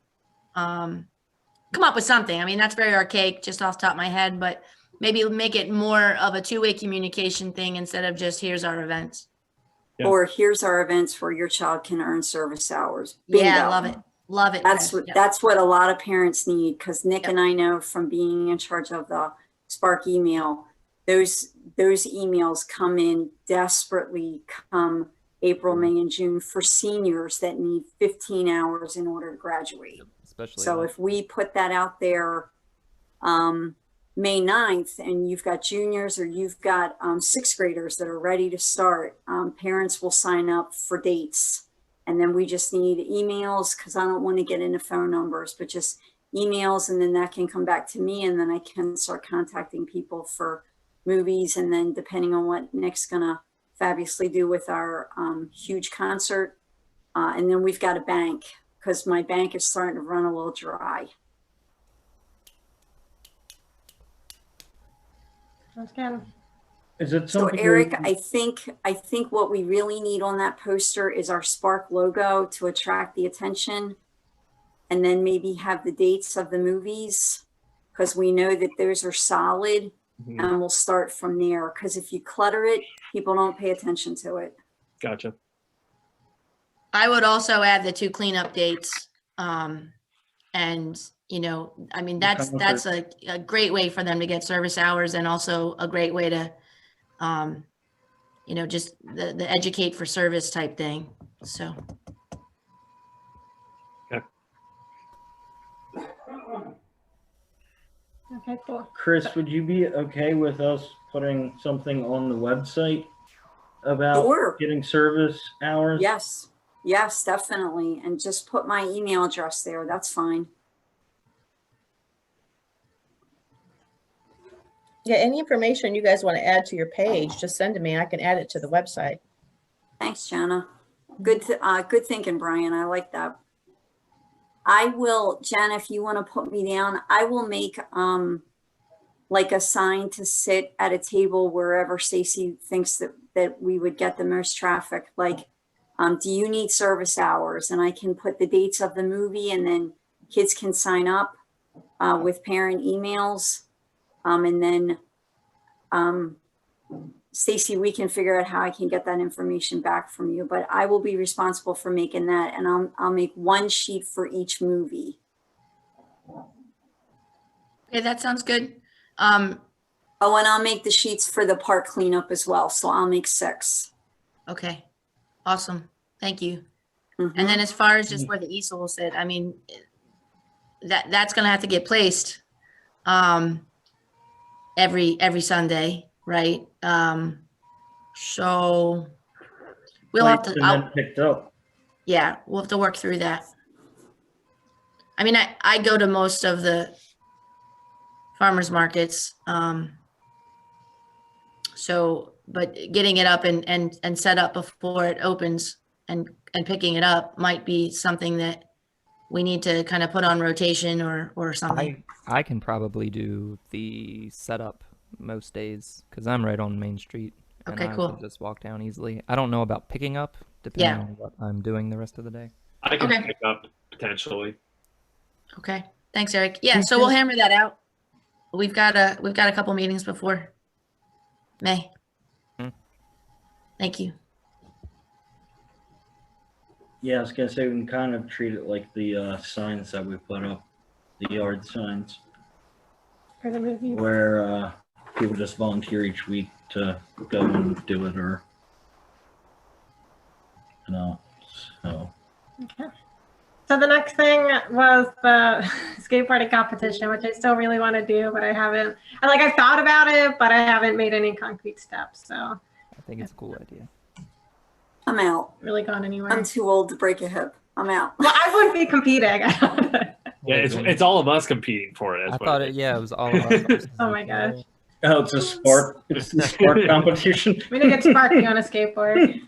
Come up with something. I mean, that's very archaic, just off the top of my head, but maybe make it more of a two-way communication thing instead of just here's our events. Yeah. Or here's our events where your child can earn service hours. Yeah, Bingo. love it. Love it. That's Chris. what Yep. that's what a lot of parents need, because Nick Yep. and I know from being in charge of the Spark email, those emails come in desperately come April, May, and June for seniors that need 15 hours in order to graduate. Especially So that. if we put that out there May 9th and you've got juniors or you've got sixth graders that are ready to start, parents will sign up for dates. And then we just need emails, because I don't want to get into phone numbers, but just emails, and then that can come back to me, and then I can start contacting people for movies. And then depending on what Nick's gonna fabulously do with our huge concert, and then we've got a bank, because my bank is starting to run a little dry. Sounds good. Is it So something? Eric, I think what we really need on that poster is our Spark logo to attract the attention, and then maybe have the dates of the movies, because we know that those are solid, and we'll start from there. Because if you clutter it, people don't pay attention to it. Gotcha. I would also add the 2 cleanup dates. And, you know, I mean, that's a great way for them to get service hours, and also a great way to, you know, just the educate for service type thing. So. Okay, cool. Chris, would you be okay with us putting something on the website about Sure. getting service hours? Yes, definitely. And just put my email address there. That's fine. Yeah, any information you guys want to add to your page, just send to me. I can add it to the website. Thanks, Jana. Good thinking, Brian. I like that. I will, Jana, if you want to put me down, I will make like a sign to sit at a table wherever Stacy thinks that we would get the most traffic. Like, do you need service hours? And I can put the dates of the movie, and then kids can sign up with parent emails. And then Stacy, we can figure out how I can get that information back from you, but I will be responsible for making that, and I'll make 1 sheet for each movie. Okay, that sounds good. Oh, and I'll make the sheets for the park cleanup as well. So I'll make 6. Okay, awesome. Thank you. Mhm. And then as far as just where the easel will sit, I mean, that's gonna have to get placed every Sunday, right? So we'll have Placed to, and then picked up. yeah, we'll have to work through that. I mean, I go to most of the farmers markets. So, but getting it up and set up before it opens and picking it up might be something that we need to kind of put on rotation or something. I can probably do the setup most days because I'm right on Main Street. And Okay, I cool. can just walk down easily. I don't know about picking up, depending on what I'm doing the rest of the day. I can Okay. pick up potentially. Okay, thanks, Eric. Yeah, so we'll hammer that out. We've got a couple meetings before May. Thank you. Yeah, I was gonna say we can kind of treat it like the signs that we put up, the yard signs, For the movie. where people just volunteer each week to go and do it, or you know. So Okay. So the next thing was the skateboarding competition, which I still really want to do, but I haven't. I've thought about it, but I haven't made any concrete steps. So I think it's a cool idea. I'm out. really gone anywhere. I'm too old to break a hip. I'm out. Well, I wouldn't be competing. Yeah, it's all of us competing for it. I That's what thought it it, yeah, it was all of us. Oh my gosh. oh, it's a spark competition. We didn't get Sparky on a skateboard.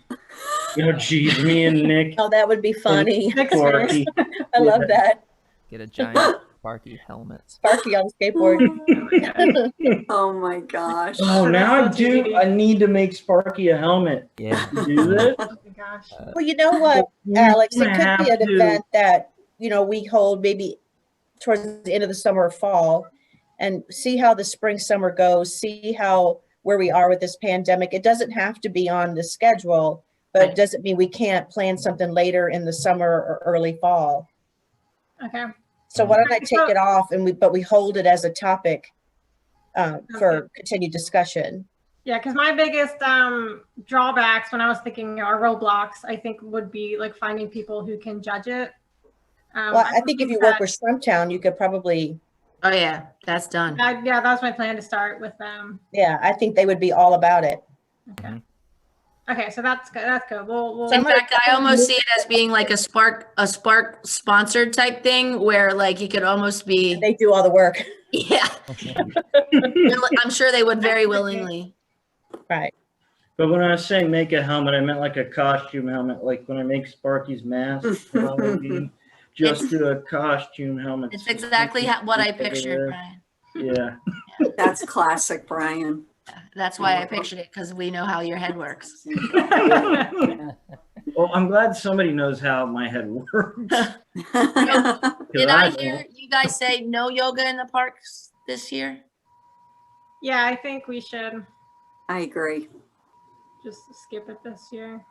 You know, geez, me and Nick. Oh, that would be funny. Next Sparky. I love that. Get a giant Sparky helmet. Sparky on a skateboard. Oh my gosh. Oh, now I do. I need to make Sparky a helmet. Yeah. Do this? Oh my gosh. Well, you know what, Alex, it could be an event that, you know, we hold maybe towards the end of the summer or fall, and see how the spring, summer goes, see where we are with this pandemic. It doesn't have to be on the schedule, but it doesn't mean we can't plan something later in the summer or early fall. Okay. So why don't I take it off but we hold it as a topic for continued discussion. Yeah, because my biggest drawbacks when I was thinking, or roadblocks, I think would be like finding people who can judge it. Well, I think if you work with Shrimptown, you could probably. Oh yeah, that's done. Yeah, that was my plan to start with them. Yeah, I think they would be all about it. Okay. Okay, so that's good. That's good. We'll In fact, I almost see it as being like a Spark sponsored type thing where like it could almost be, They do all the work. yeah. I'm sure they would very willingly. Right. But when I was saying make a helmet, I meant like a costume helmet, like when I make Sparky's mask for Halloween. Just do a costume helmet. It's exactly what I pictured, Brian. Yeah. That's classic, Brian. That's why I pictured it, because we know how your head works. Well, I'm glad somebody knows how my head works. Did I hear you guys say no yoga in the parks this year? Yeah, I think we should I agree. just skip it this year.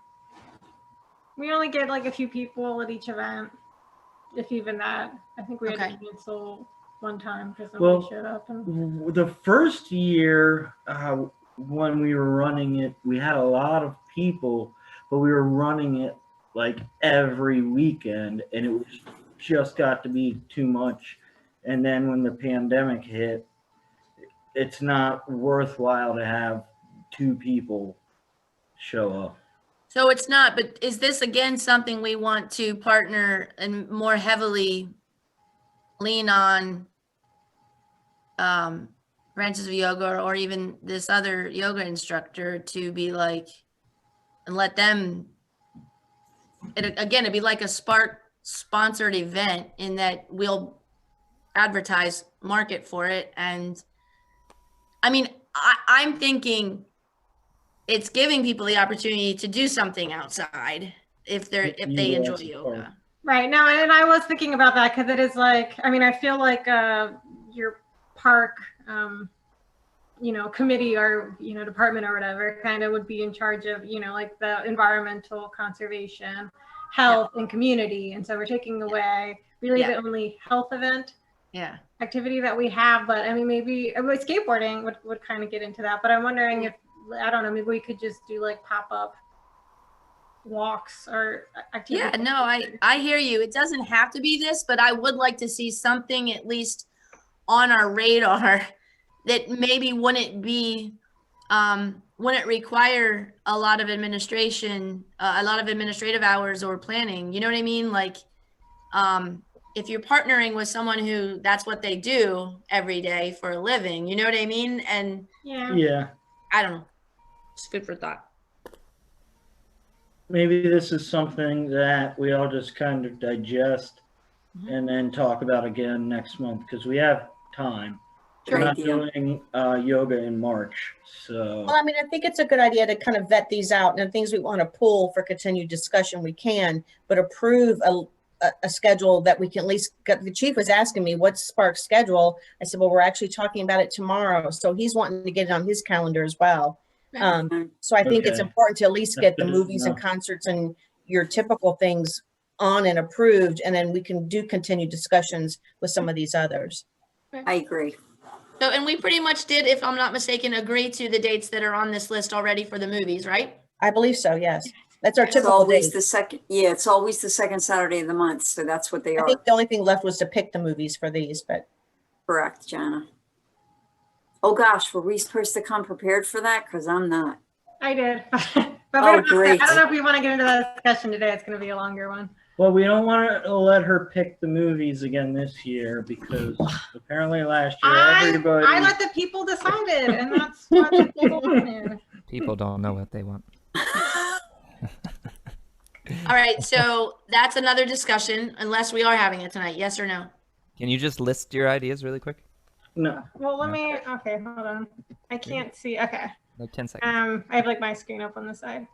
We only get like a few people at each event, if even that. I think we had to cancel one time because nobody showed up. And The first year when we were running it, we had a lot of people, but we were running it like every weekend, and it was just got to be too much. And then when the pandemic hit, it's not worthwhile to have 2 people show up. So it's not, but is this again something we want to partner and more heavily lean on branches of yoga or even this other yoga instructor to be like, and let them, it'd be like a Spark sponsored event in that we'll advertise, market for it. And I mean, I'm thinking it's giving people the opportunity to do something outside if they enjoy yoga. right now, and I was thinking about that because it is like, I mean, I feel like your park, committee or, department or whatever kind of would be in charge of, like the environmental conservation, health and community. And so we're taking away really the only health event activity that we have. But I mean, maybe skateboarding would kind of get into that. But I'm wondering if, I don't know, maybe we could just do like pop-up walks or activities. Yeah, no, I hear you. It doesn't have to be this, but I would like to see something at least on our radar that maybe wouldn't require a lot of administrative hours or planning. You know what I mean? Like, if you're partnering with someone who that's what they do every day for a living, you know what I mean? And Yeah. I don't know. It's good for thought. Maybe this is something that we all just kind of digest and then talk about again next month because we have time. We're not doing yoga in March, so. Well, I mean, I think it's a good idea to kind of vet these out, and things we want to pull for continued discussion, we can, but approve a schedule that we can at least get. The chief was asking me, what's Spark's schedule? I said, well, we're actually talking about it tomorrow. So he's wanting to get it on his calendar as well. So I think it's important to at least get the movies and concerts and your typical things on and approved, and then we can do continued discussions with some of these others. I agree. So, and we pretty much did, if I'm not mistaken, agree to the dates that are on this list already for the movies, right? I believe so, yes. That's our It's typical always date. the second. Yeah, it's always the second Saturday of the month. So that's what they I are. think the only thing left was to pick the movies for these, but. Correct, Jana. Oh gosh, were we supposed to come prepared for that? Because I'm not. I did. But Great. I don't know if we want to get into that discussion today. It's going to be a longer one. Well, we don't want to let her pick the movies again this year because apparently last year everybody. I let the people decide it, and that's what the people wanted. People don't know what they want. All right, so that's another discussion, unless we are having it tonight, yes or no? Can you just list your ideas really quick? No. Well, okay, hold on. I can't see. Okay. Like 10 seconds. I have like my screen up on the side.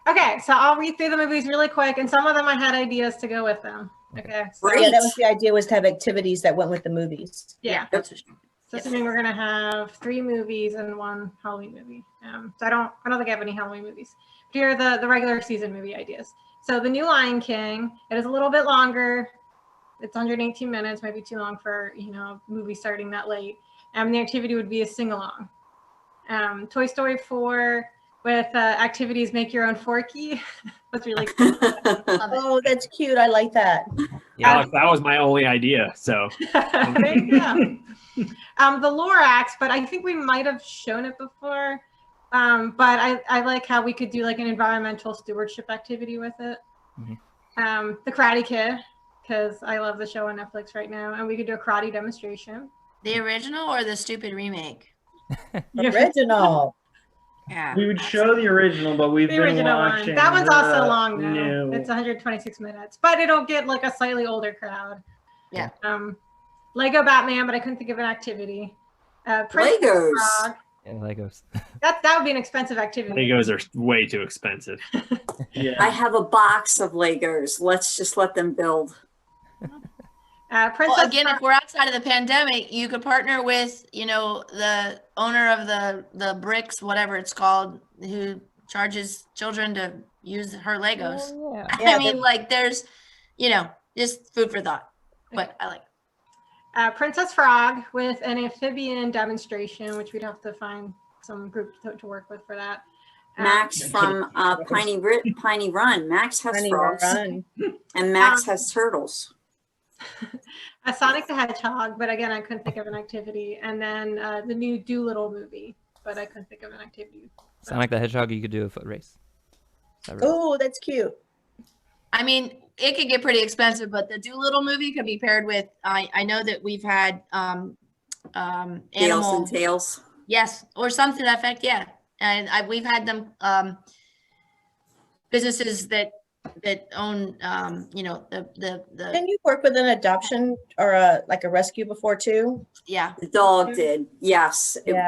Okay, so I'll read through the movies really quick, and some of them I had ideas to go with them. Okay. So, Great. Yeah, that was the idea, was to have activities that went with the movies. yeah. That's for sure. So assuming we're gonna have 3 movies and 1 Halloween movie. So I don't think I have any Halloween movies. But here are the regular season movie ideas. So the new Lion King, it is a little bit longer. It's 118 minutes, might be too long for a movie starting that late. The activity would be a sing-along. Toy Story 4 with activities, make your own Forky. That's really cool. Oh, that's cute. I like that. Yeah. Alex, that was my only idea. So There you go. The Lorax, but I think we might have shown it before. But I like how we could do like an environmental stewardship activity with it. The Karate Kid, because I love the show on Netflix right now, and we could do a karate demonstration. The original or the stupid remake? Original. Yeah. We would show the original, but we've The been original watching. one. That one's also the long though. new- It's 126 minutes, but it'll get like a slightly older crowd. Yeah. Lego Batman, but I couldn't think of an activity. Princess Legos. Frog. Yeah, Legos. That would be an expensive activity. Legos are way too expensive. Yeah. I have a box of Legos. Let's just let them build. Princess Well, again, Frog. if we're outside of the pandemic, you could partner with, the owner of the bricks, whatever it's called, who charges children to use her Legos. Oh, yeah. Yeah, I mean, like there's, just food for thought, but I like it. Princess Frog with an amphibian demonstration, which we'd have to find some group to work with for that. Max from Piney Run. Max has Funny frogs, run. and Max has turtles. A Sonic the Hedgehog, but again, I couldn't think of an activity. And then the new Doolittle movie, but I couldn't think of an activity. Sonic the Hedgehog, you could do a foot race. Is that right? Oh, that's cute. I mean, it could get pretty expensive, but the Doolittle movie could be paired with, I know that we've had Tails animal, and tails. yes, or something to that effect, yeah. And we've had them, businesses that own, the Can you work with an adoption or a rescue before too? yeah. The dog did. Yes. Yeah.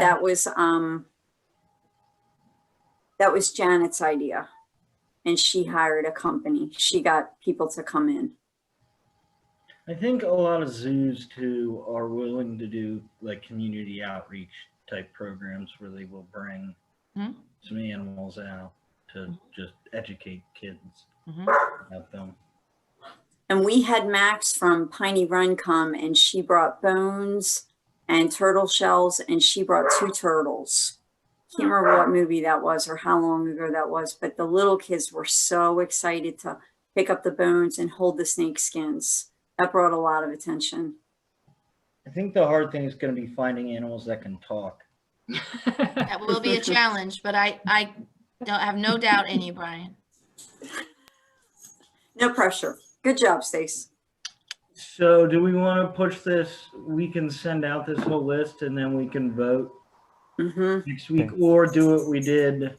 That was Janet's idea. And she hired a company. She got people to come in. I think a lot of zoos too are willing to do like community outreach type programs where they will bring some animals out to just educate kids about them. And we had Max from Piney Run come, and she brought bones and turtle shells, and she brought 2 turtles. Can't remember what movie that was or how long ago that was, but the little kids were so excited to pick up the bones and hold the snake skins. That brought a lot of attention. I think the hard thing is going to be finding animals that can talk. That will be a challenge, but I don't have no doubt in you, Brian. No pressure. Good job, Stace. So do we want to push this? We can send out this whole list and then we can vote next week, or do what we did,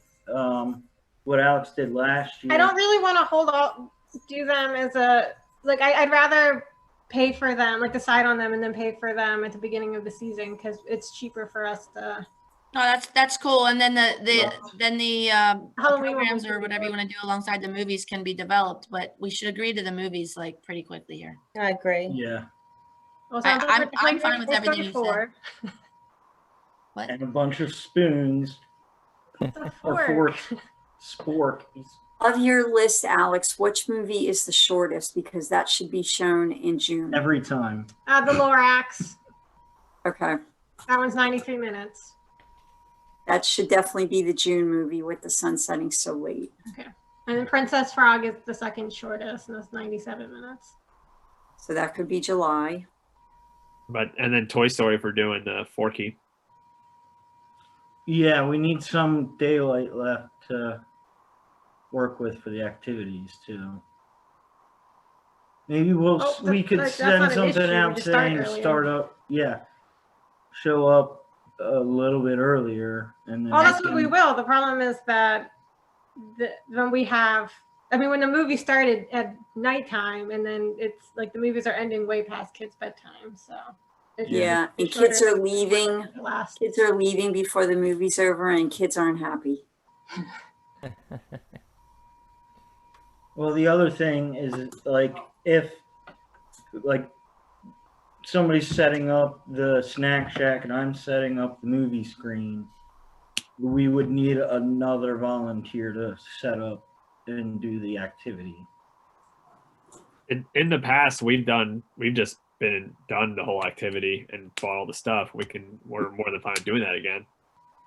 what Alex did last year. I don't really want to do them as I'd rather pay for them, like decide on them and then pay for them at the beginning of the season because it's cheaper for us to. No, that's cool. And then the Halloween programs will or be whatever you want to do alongside the movies can be developed, but we should agree to the movies like pretty quickly here. I agree. Yeah. Well, I'm fine with everything you said. What? And a bunch of spoons or forks. Spork. Of your list, Alex, which movie is the shortest? Because that should be shown in June. Every time. The Lorax. Okay. That one's 93 minutes. That should definitely be the June movie with the sun setting so late. Okay. And then Princess Frog is the second shortest, and that's 97 minutes. So that could be July. And then Toy Story for doing the Forky. Yeah, we need some daylight left to work with for the activities too. Maybe we could that's send not an something issue, out just start saying earlier. start up. Yeah, show up a little bit earlier, and then Oh, that's what we will. The problem is that when when the movie started at nighttime, and then it's like the movies are ending way past kids' bedtime, so. Yeah, and it's kids shorter are leaving. than the last. Kids are leaving before the movie's over, and kids aren't happy. Well, the other thing is like if somebody's setting up the snack shack and I'm setting up the movie screen, we would need another volunteer to set up and do the activity. In the past, we've just done the whole activity and bought all the stuff. We're more than fine doing that again.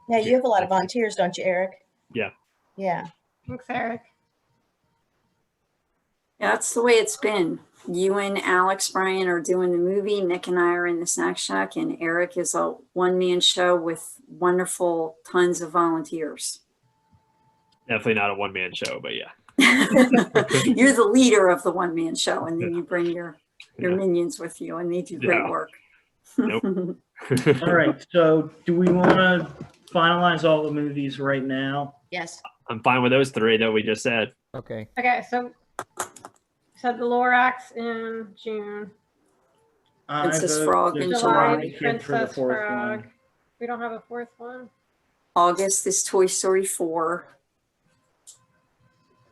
Yeah, you have a lot of volunteers, don't you, Eric? Yeah. Yeah. Thanks, Eric. Yeah, that's the way it's been. You and Alex, Brian, are doing the movie. Nick and I are in the snack shack, and Eric is a one-man show with wonderful tons of volunteers. Definitely not a one-man show, but yeah. You're the leader of the one-man show, and then you bring your Yeah. minions with you, and they do great Yeah. work. Nope. All right, so do we want to finalize all the movies right now? Yes. I'm fine with those three that we just said. Okay. Okay, so the Lorax in June. I Princess vote Frog the in July, Karate Kid for the Princess fourth Frog. one. We don't have a fourth one. August is Toy Story 4.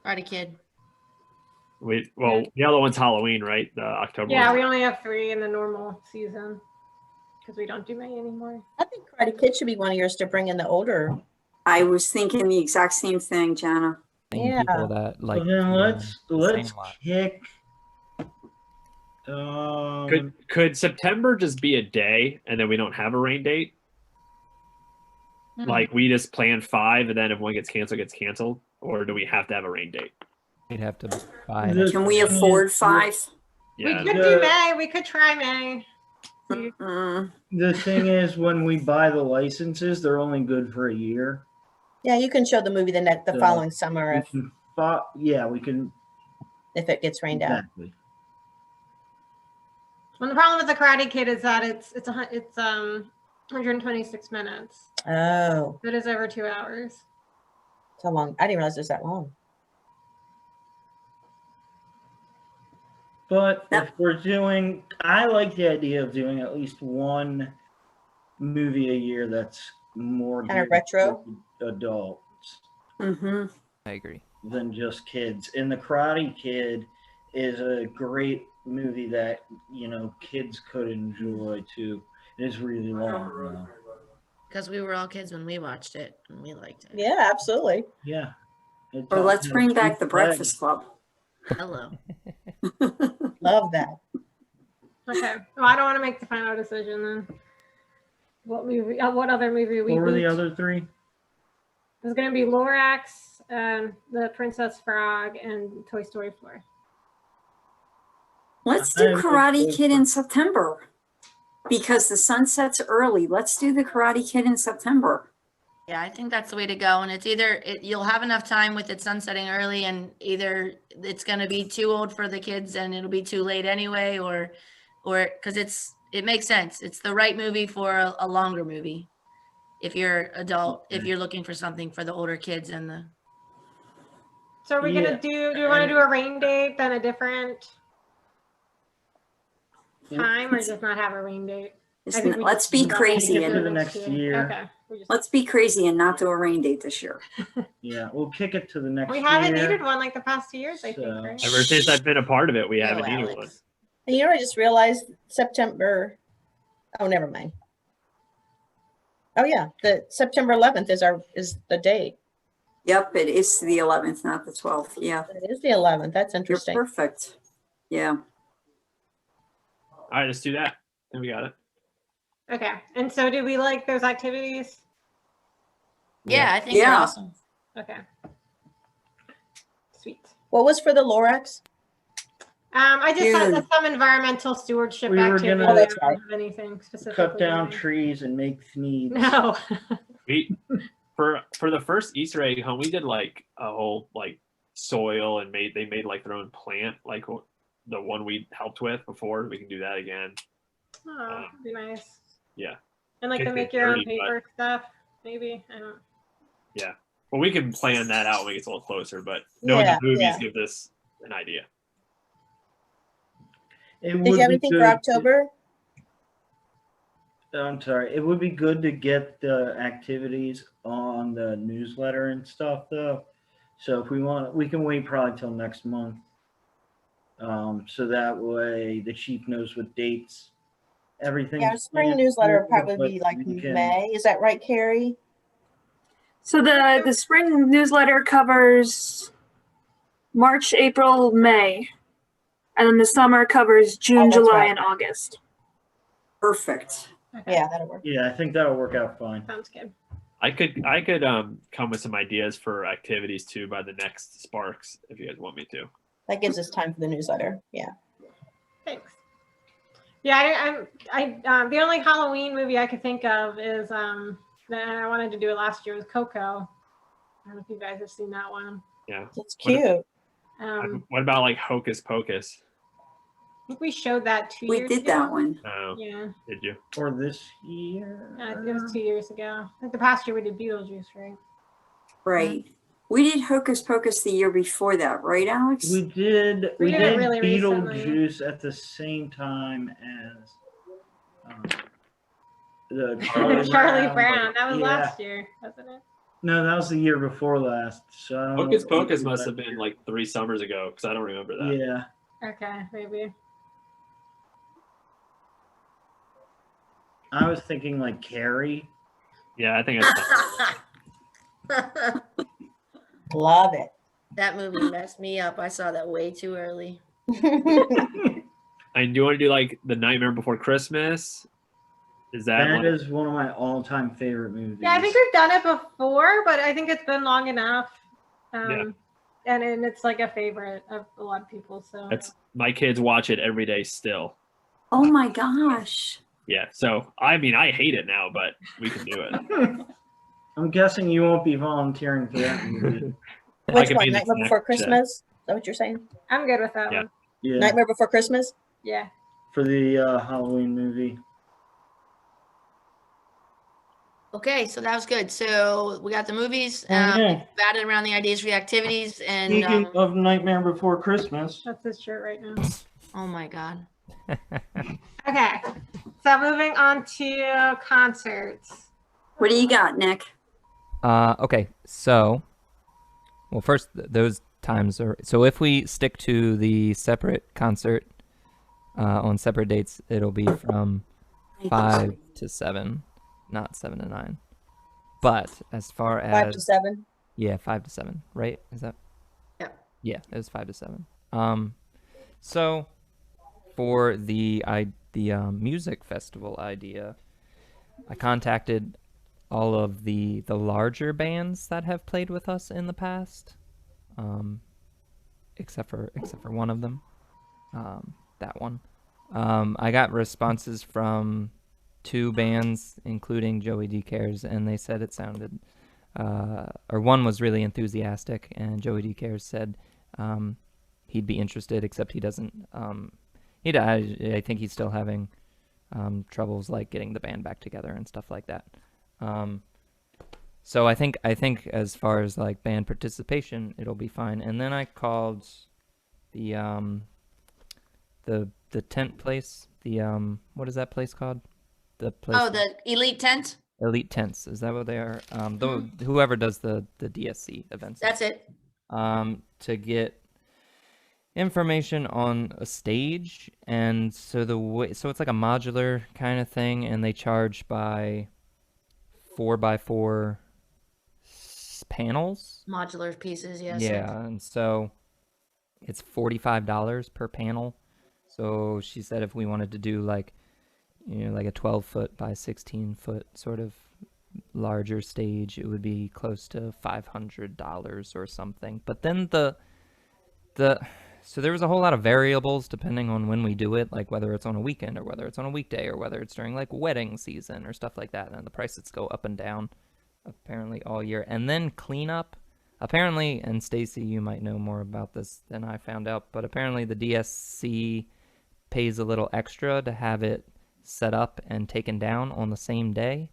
Karate Kid. The other one's Halloween, right? The October. Yeah, one. we only have 3 in the normal season because we don't do May anymore. I think Karate Kid should be one of yours to bring in the older. I was thinking the exact same thing, Jana. Same Yeah. people that like. Well, then let's sing a lot. kick. Could September just be a day and then we don't have a rain date? Like we just plan 5 and then if one gets canceled, or do we have to have a rain date? We'd have to buy. The- Can we afford 5? Yeah. We could do May. We could try May. Mm. The thing is, when we buy the licenses, they're only good for a year. Yeah, you can show the movie the Yeah. following summer We can, yeah, we can. if it gets rained out. Exactly. Well, the problem with the Karate Kid is that it's 126 minutes. Oh, It is over 2 hours. so long. I didn't realize it was that long. But Yep. if we're doing, I like the idea of doing at least one movie a year that's more Kinda geared retro? toward adults Mm-hmm. I agree. than just kids. And The Karate Kid is a great movie that, kids could enjoy too. It is really long though. Because we were all kids when we watched it and we liked it. Yeah, absolutely. Yeah. It Or let's talks bring about back the two Breakfast Club. Hello. Love that. Okay. Well, I don't want to make the final decision then. What movie? What other movie we? What were the booked? other 3? There's going to be Lorax, the Princess Frog, and Toy Story 4. Let's do I would Karate go Kid for- in September. Because the sun sets early. Let's do the Karate Kid in September. Yeah, I think that's the way to go. And it's either you'll have enough time with it sunsetting early, and either it's going to be too old for the kids and it'll be too late anyway, or because it makes sense. It's the right movie for a longer movie. If you're adult, if you're looking for something for the older kids and the. So are we Yeah. going to do we want to do a rain date, then a different time, or just not have a rain date? Just I think we let's just be do that crazy Get to and the next year. Okay. let's be crazy and not do a rain date this year. Yeah, we'll kick it to the next We year. haven't needed one like the past 2 years, I think, So- right? Ever since I've been a part of it, we No, haven't needed one. Alex. And I just realized September. Oh, never mind. Oh yeah, the September 11th is the date. Yep, it is the 11th, not the 12th. Yeah, It is the 11th. That's you're interesting. perfect. Yeah. All right, let's do that. Then we got it. Okay. And so do we like those activities? Yeah, I think they're Yeah. awesome. Okay. Sweet. What was for the Lorax? I just had Dude. some environmental stewardship We were activity. gonna- I Oh, that's don't right. have anything specific. Cut down trees and make needs. No. We for the first Easter egg hunt, we did like a whole like soil and they made like their own plant, like the one we helped with before. We can do that again. Oh, that'd be nice. Yeah. And like It's the make been your own dirty, but- paper stuff, maybe. I don't. Well, we can plan that out when it gets a little closer, but knowing Yeah, the movies yeah. give us an idea. It Did would you have be anything for good- October? I'm sorry. It would be good to get the activities on the newsletter and stuff though. So if we want, we can wait probably till next month. So that way the chief knows what dates, everything. Yeah, spring newsletter will probably be like May. Is that right, Carrie? So the spring newsletter covers March, April, May, and then the summer covers June, Oh, that's July, right. and August. Perfect. Okay. Yeah, that'll work. Yeah, I think that'll work out fine. Sounds good. I could come with some ideas for activities too by the next Sparks if you guys want me to. That gives us time for the newsletter. Yeah. Thanks. Yeah, the only Halloween movie I could think of is that I wanted to do it last year was Coco. I don't know if you guys have seen that one. Yeah. That's cute. What about like Hocus Pocus? I think we showed that 2 We years did ago. that one. Oh, Yeah, did you? For this year. it was 2 years ago. I think the past year we did Beetlejuice, right? Right. We did Hocus Pocus the year before that, right, Alex? We did We did it really Beetlejuice at the same time as the Charlie Brown. but That was yeah. last year, wasn't it? No, that was the year before last. So I don't know Hocus what we Pocus did must last have been year. like 3 summers ago because I don't remember that. Yeah. Okay, maybe. I was thinking like Carrie. Yeah, I think that's Love it. That movie messed me up. I saw that way too early. And do you want to do like The Nightmare Before Christmas? Is that That one? is one of my all-time favorite movies. Yeah, I think we've done it before, but I think it's been long enough. And it's like a favorite of a lot of people. So That's my kids watch it every day still. Oh my gosh. Yeah. So I mean, I hate it now, but we can do it. I'm guessing you won't be volunteering for that movie. Which could one? be the Nightmare snack Before shed. Christmas? Is that what you're saying? I'm good with that Yeah. one. Yeah, Nightmare Before Christmas? Yeah. for the Halloween movie. Okay, so that was good. So we got the movies, Okay. batted around the ideas for the activities, and Speaking of Nightmare Before Christmas, That's his shirt right now. oh my God. Okay. So moving on to concerts. What do you got, Nick? Okay, so, well, first, those times are, so if we stick to the separate concert on separate dates, it'll be from 5 to 7, not 7 to 9. But as far as 5 to 7? Yeah, 5 to 7, right? Is that? Yeah. Yeah, it was 5 to 7. So for the music festival idea, I contacted all of the larger bands that have played with us in the past, except for one of them, that one. I got responses from 2 bands, including Joey D. Cares, and they said it sounded, or one was really enthusiastic, and Joey D. Cares said he'd be interested, except he doesn't. I think he's still having troubles like getting the band back together and stuff like that. So I think as far as like band participation, it'll be fine. And then I called the tent place. What is that place called? The place. Oh, the Elite Tent? Elite Tents. Is that what they are? Whoever does the DSC events. That's it. To get information on a stage, and so it's like a modular kind of thing, and they charge by 4x4 panels. Modular pieces, yes. Yeah, and so it's $45 per panel. So she said if we wanted to do like a 12-foot by 16-foot sort of larger stage, it would be close to $500 or something. But then so there was a whole lot of variables depending on when we do it, like whether it's on a weekend or whether it's on a weekday or whether it's during like wedding season or stuff like that. And the prices go up and down apparently all year. And then cleanup, apparently, and Stacy, you might know more about this than I found out, but apparently the DSC pays a little extra to have it set up and taken down on the same day.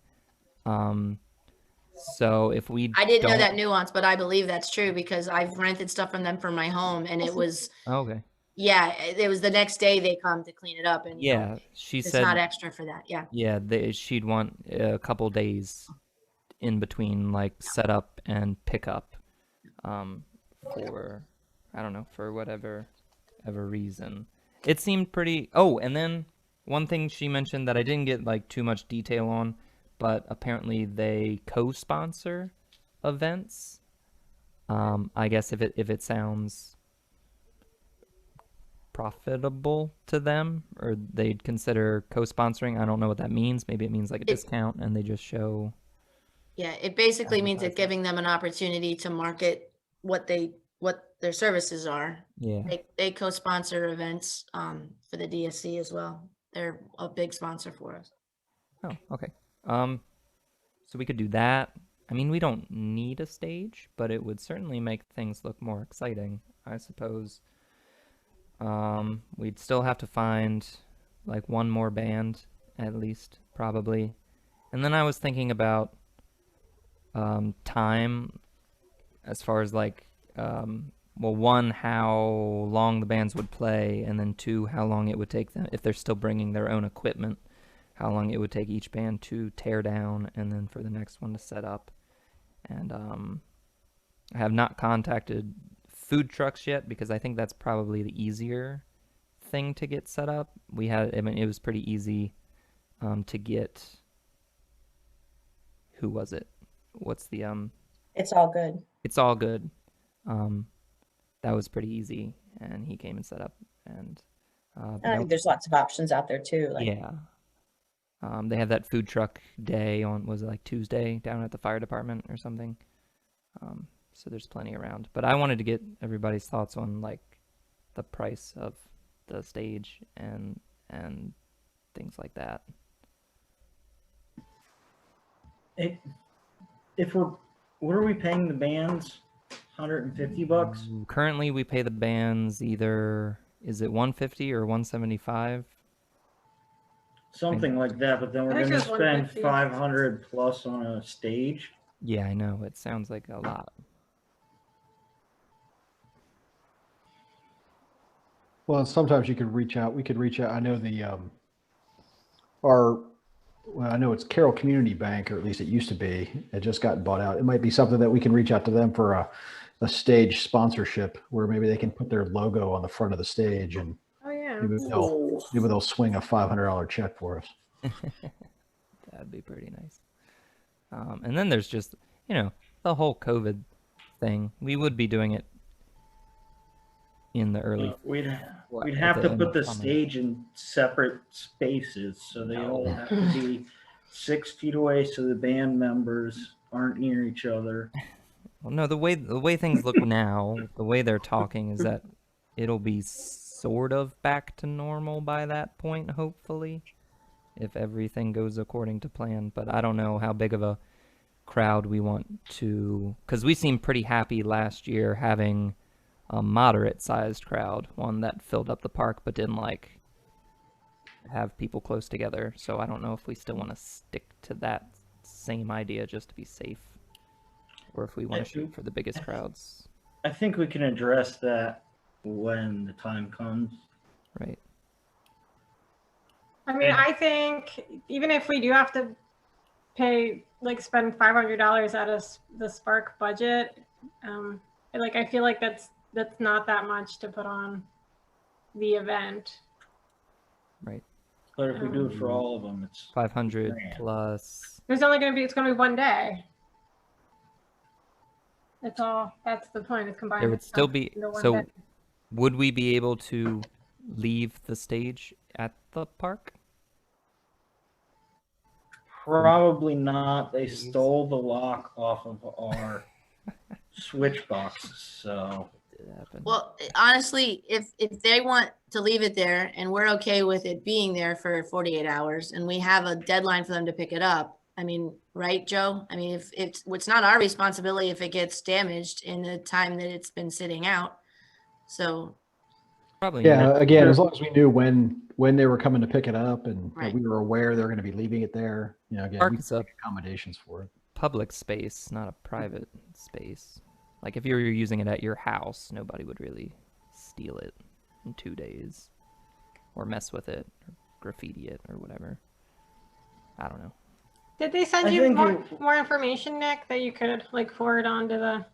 So if we I didn't know that nuance, but I believe that's true because I've rented stuff from them for my home, and it was okay. Yeah, it was the next day they come to clean it up, and Yeah, she it's said not extra for that. Yeah. Yeah, she'd want a couple days in between, like setup and pickup, for I don't know, for whatever reason. It seemed pretty. Oh, and then one thing she mentioned that I didn't get like too much detail on, but apparently they co-sponsor events. I guess if it sounds profitable to them, or they'd consider co-sponsoring. I don't know what that means. Maybe it means like a discount, and they just show. Yeah, it basically means it's giving them an opportunity to market what they what their services are. Yeah. They co-sponsor events for the DSC as well. They're a big sponsor for us. Oh, okay. So we could do that. I mean, we don't need a stage, but it would certainly make things look more exciting, I suppose. We'd still have to find like one more band at least, probably. And then I was thinking about time as far as like, well, one, how long the bands would play, and then two, how long it would take them, if they're still bringing their own equipment, how long it would take each band to tear down and then for the next one to set up. And I have not contacted food trucks yet because I think that's probably the easier thing to get set up. I mean, it was pretty easy to get, who was it? What's the It's all good. It's All Good. That was pretty easy, and he came and set up. And I think there's lots of options out there too. Like, yeah, they have that food truck day on, was it like Tuesday, down at the fire department or something. So there's plenty around. But I wanted to get everybody's thoughts on like the price of the stage and things like that. What are we paying the bands? $150? Currently, we pay the bands either, is it 150 or 175? Something like that, but then we're I think gonna it's spend 150. 500 plus on a stage. Yeah, I know. It sounds like a lot. Well, sometimes you could reach out. We could reach out. I know I know it's Carroll Community Bank, or at least it used to be. It just got bought out. It might be something that we can reach out to them for a stage sponsorship, where maybe they can put their logo on the front of the stage, and Oh yeah. maybe they'll swing a $500 check for us. That'd be pretty nice. And then there's just, the whole COVID thing. We would be doing it in the early. We'd at have the to end put of the summer. stage in separate spaces, so they all have to be 6 feet away, so the band members aren't near each other. Well, no, the way things look now, the way they're talking is that it'll be sort of back to normal by that point, hopefully, if everything goes according to plan. But I don't know how big of a crowd we want to, because we seemed pretty happy last year having a moderate-sized crowd, one that filled up the park but didn't like have people close together. So I don't know if we still want to stick to that same idea just to be safe, or if we want to shoot for the biggest crowds. I think we can address that when the time comes. Right. I mean, I think even if we do have to spend $500 out of the Spark budget, I feel like that's not that much to put on the event. Right. But if we do it for all of them, it's 500 grand. plus. It's going to be one day. That's all. That's the point. Is combining. There would still stuff be, into one so day. would we be able to leave the stage at the park? Probably not. They stole the lock off of our switch boxes, so Did it happen? Well, honestly, if they want to leave it there and we're okay with it being there for 48 hours and we have a deadline for them to pick it up, I mean, right, Joe? I mean, if it's not our responsibility if it gets damaged in the time that it's been sitting out. So Probably Yeah, not. again, as long as we knew when they were coming to pick it up, and Right. we were aware they're going to be leaving it there, again, Park we is can a make accommodations for it. public space, not a private space. Like if you were using it at your house, nobody would really steal it in 2 days or mess with it or graffiti it or whatever. I don't know. Did they send I you think more information, Nick, that you could forward on to the?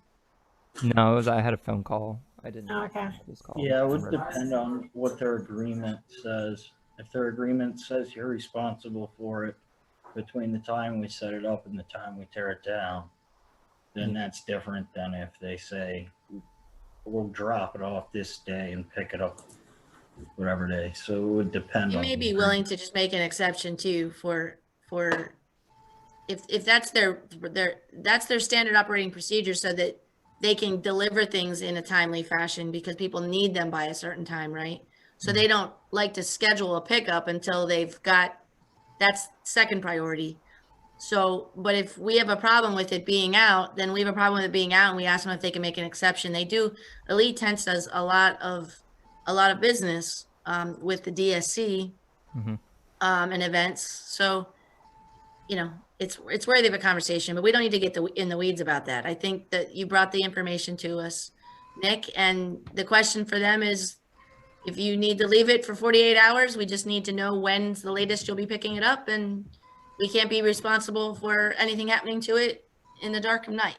No, I had a phone call. I didn't. Oh, okay. Just call yeah, it would somebody. depend on what their agreement says. If their agreement says you're responsible for it between the time we set it up and the time we tear it down, then that's different than if they say we'll drop it off this day and pick it up whatever day. So it would depend you on may the be willing to just make an exception too for if that's their standard operating procedure, so that they can deliver things in a timely fashion because people need them by a certain time, right? So they don't like to schedule a pickup until they've got, that's second priority. So, but if we have a problem with it being out, then we have a problem with it being out and we ask them if they can make an exception. They do. Elite Tents does a lot of business with the DSC and events. So, you know, it's worthy of a conversation, but we don't need to get in the weeds about that. I think that you brought the information to us, Nick, and the question for them is, if you need to leave it for 48 hours, we just need to know when's the latest you'll be picking it up, and we can't be responsible for anything happening to it in the dark of night.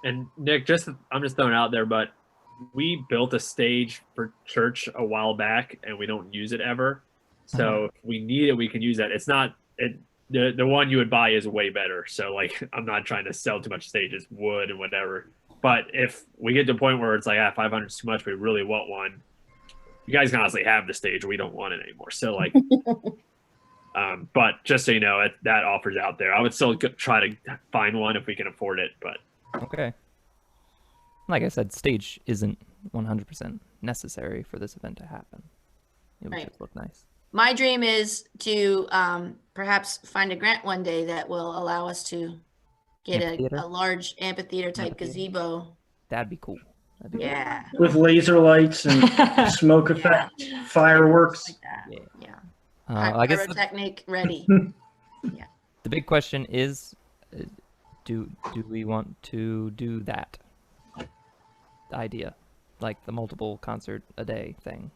And Nick, I'm just throwing it out there, but we built a stage for church a while back and we don't use it ever. So if we need it, we can use that. It's not the one you would buy is way better. So like, I'm not trying to sell too much stages, wood and whatever. But if we get to a point where it's like, 500 is too much, we really want one, you guys can honestly have the stage. We don't want it anymore. So like, but just so you know, that offer's out there. I would still try to find one if we can afford it, but. Okay. Like I said, stage isn't 100% necessary for this event to happen. It would just look nice. My dream is to perhaps find a grant one day that will allow us to get a large amphitheater type gazebo. That'd be cool. Yeah. With laser lights and smoke effect, fireworks. Like that. Yeah. I guess Pyrotechnic ready. Yeah. The big question is, do we want to do that idea, like the multiple concert a day thing?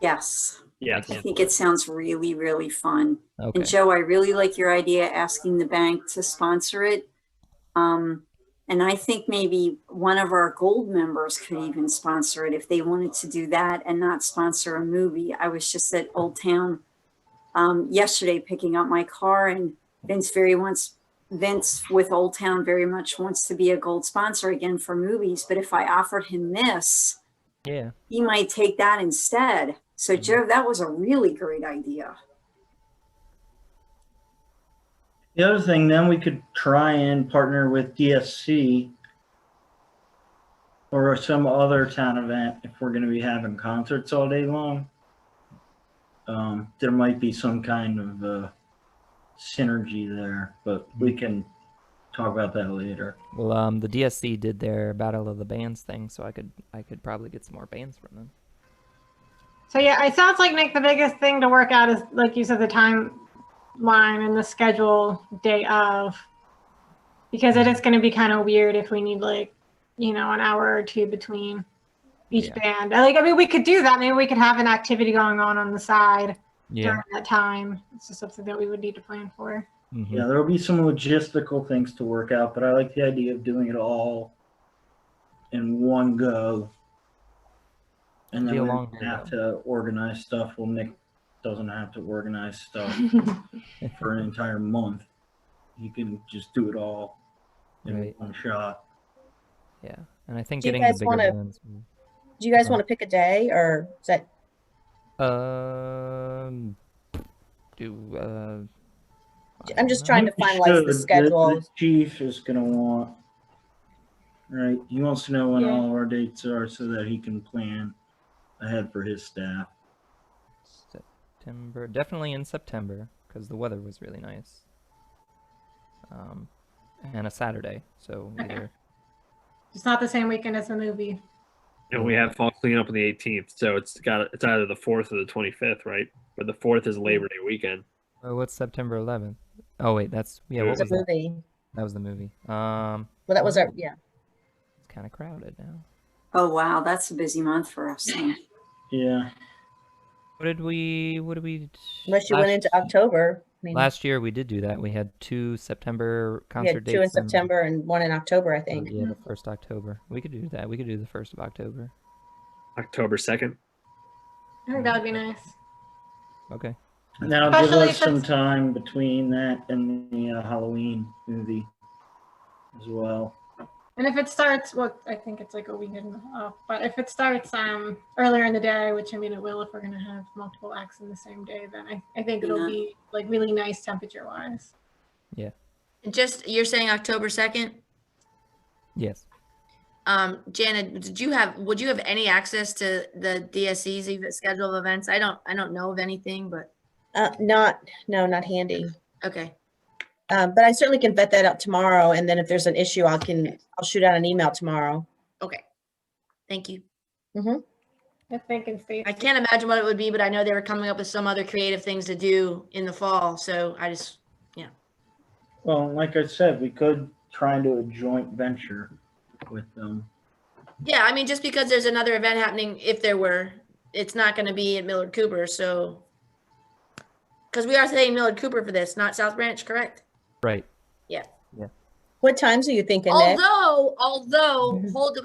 Yes. Yeah. I think it sounds really, really fun. Okay. And Joe, I really like your idea asking the bank to sponsor it. And I think maybe one of our gold members could even sponsor it if they wanted to do that and not sponsor a movie. I was just at Old Town yesterday picking up my car, and Vince with Old Town very much wants to be a gold sponsor again for movies. But if I offered him this, he might take that instead. So Joe, that was a really great idea. The other thing, then we could try and partner with DSC or some other town event if we're going to be having concerts all day long. There might be some kind of synergy there, but we can talk about that later. Well, the DSC did their Battle of the Bands thing, so I could probably get some more bands from them. So yeah, it sounds like, Nick, the biggest thing to work out is, like you said, the timeline and the schedule day of, because it is going to be kind of weird if we need like, an hour or two between each band. Like, I mean, we could do that. Maybe we could have an activity going on the side during that time. It's just something that we would need to plan for. Mm-hmm. Yeah, there will be some logistical things to work out, but I like the idea of doing it all in one go. And then we don't have to organize stuff. Well, Nick doesn't have to organize stuff for an entire month. You can just do it all in one shot. Yeah, and I think getting the bigger bands. Do you guys want to pick a day, or is that? I'm just trying to finalize the schedule. The chief is going to want, right? He wants to know when all of our dates are so that he can plan ahead for his staff. September, definitely in September, because the weather was really nice. And a Saturday, so either. It's not the same weekend as the movie. And we have fall cleanup on the 18th, so it's either the 4th or the 25th, right? But the 4th is Labor Day weekend. Oh, what's September 11th? Oh wait, that's what was the movie. That was the movie. Well, that was our It's kind of crowded now. Oh wow, that's a busy month for us. Yeah. What did we? Unless you went into October. I mean, last year we did do that. We had 2 September concert dates. 2 in September and 1 in October, I think. Yeah, the 1st October. We could do that. We could do the 1st of October. October 2nd. I think that would be nice. Okay. Now give us some time between that and the Halloween movie as well. And if it starts, well, I think it's like a weekend off, but if it starts earlier in the day, which I mean it will if we're going to have multiple acts in the same day, then I think it'll be like really nice temperature wise. Yeah. Just, you're saying October 2nd? Yes. Janet, would you have any access to the DSC's schedule of events? I don't know of anything, but Not handy. okay. But I certainly can vet that out tomorrow. And then if there's an issue, I'll shoot out an email tomorrow. Okay. Thank you. I'm thinking Stacy. I can't imagine what it would be, but I know they were coming up with some other creative things to do in the fall. So I just, Well, like I said, we could try and do a joint venture with them. yeah, I mean, just because there's another event happening, if there were, it's not going to be at Millard Cooper. So, because we are saying Millard Cooper for this, not South Branch, correct? Right. Yeah. What times are you thinking, Nick? Although,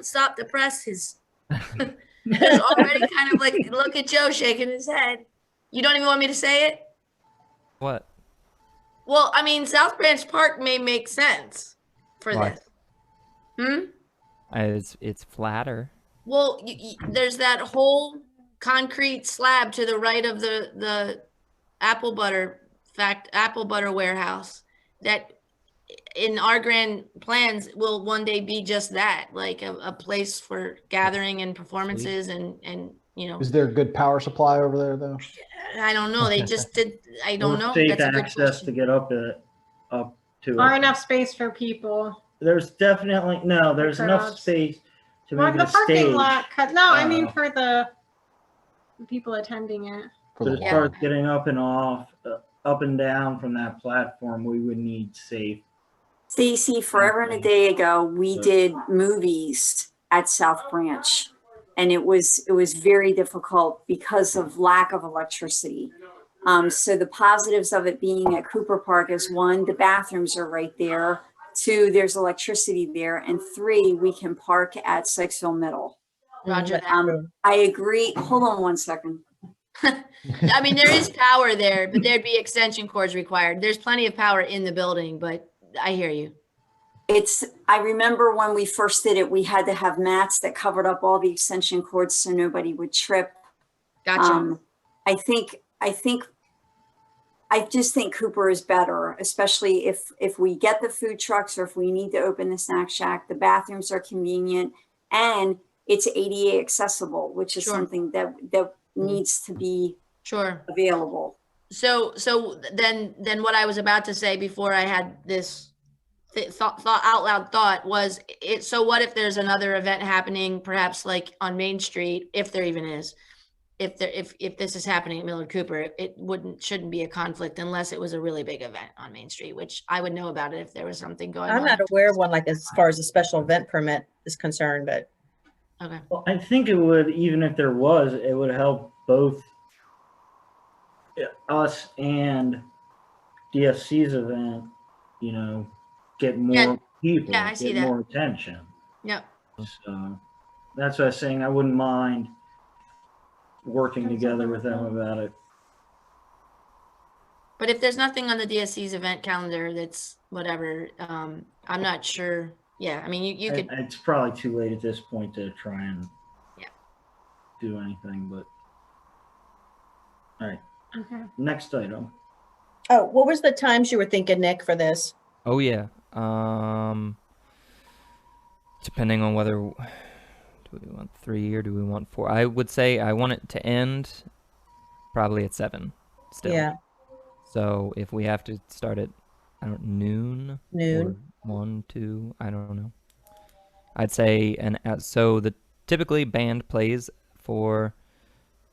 stop the press is already kind of like, look at Joe shaking his head. You don't even want me to say it? What? Well, I mean, South Branch Park may make sense for Why? this. It's flatter. Well, there's that whole concrete slab to the right of the apple butter warehouse that in our grand plans will one day be just that, like a place for gathering and performances and Is there a good power supply over there though? I don't know. They just did. I don't know. Safe That's a good access question. to get up to Or it. enough space for people. There's definitely there's enough Crowds. space to Well, make the a parking stage. lot. I mean for the people attending it. To Yeah. start getting up and off, up and down from that platform, we would need safe. Stacy, forever and a day ago, we did movies at South Branch, and it was very difficult because of lack of electricity. So the positives of it being at Cooper Park is 1, the bathrooms are right there. 2, there's electricity there, and 3, we can park at Sykesville Middle. Roger But, that. I agree. Hold on one second. I mean, there is power there, but there'd be extension cords required. There's plenty of power in the building, but I hear you. I remember when we first did it, we had to have mats that covered up all the extension cords so nobody would trip. Gotcha. I just think Cooper is better, especially if we get the food trucks or if we need to open the snack shack. The bathrooms are convenient and it's ADA accessible, which is Sure. something that needs to be Sure. available. So then what I was about to say before I had this thought out loud thought was it. So what if there's another event happening, perhaps like on Main Street, if there even is, if this is happening at Millard Cooper, it shouldn't be a conflict unless it was a really big event on Main Street, which I would know about it if there was something going on. I'm not aware of one like as far as a special event permit is concerned, but Okay. Well, I think it would, even if there was, it would help both us and DSC's event, get more people, Yeah, I see get that. more attention. Yep. So that's what I was saying. I wouldn't mind working together with them about it. But if there's nothing on the DSC's event calendar, that's whatever. I'm not sure. Yeah, I mean, you could. It's probably too late at this point to try and Yeah. do anything, but all right. Okay. Next item. oh, what was the times you were thinking, Nick, for this? Oh yeah. Depending on whether do we want 3 or do we want 4? I would say I want it to end probably at 7 still. Yeah, So if we have to start at noon. noon. Or 1, 2, I don't know. I'd say so typically band plays for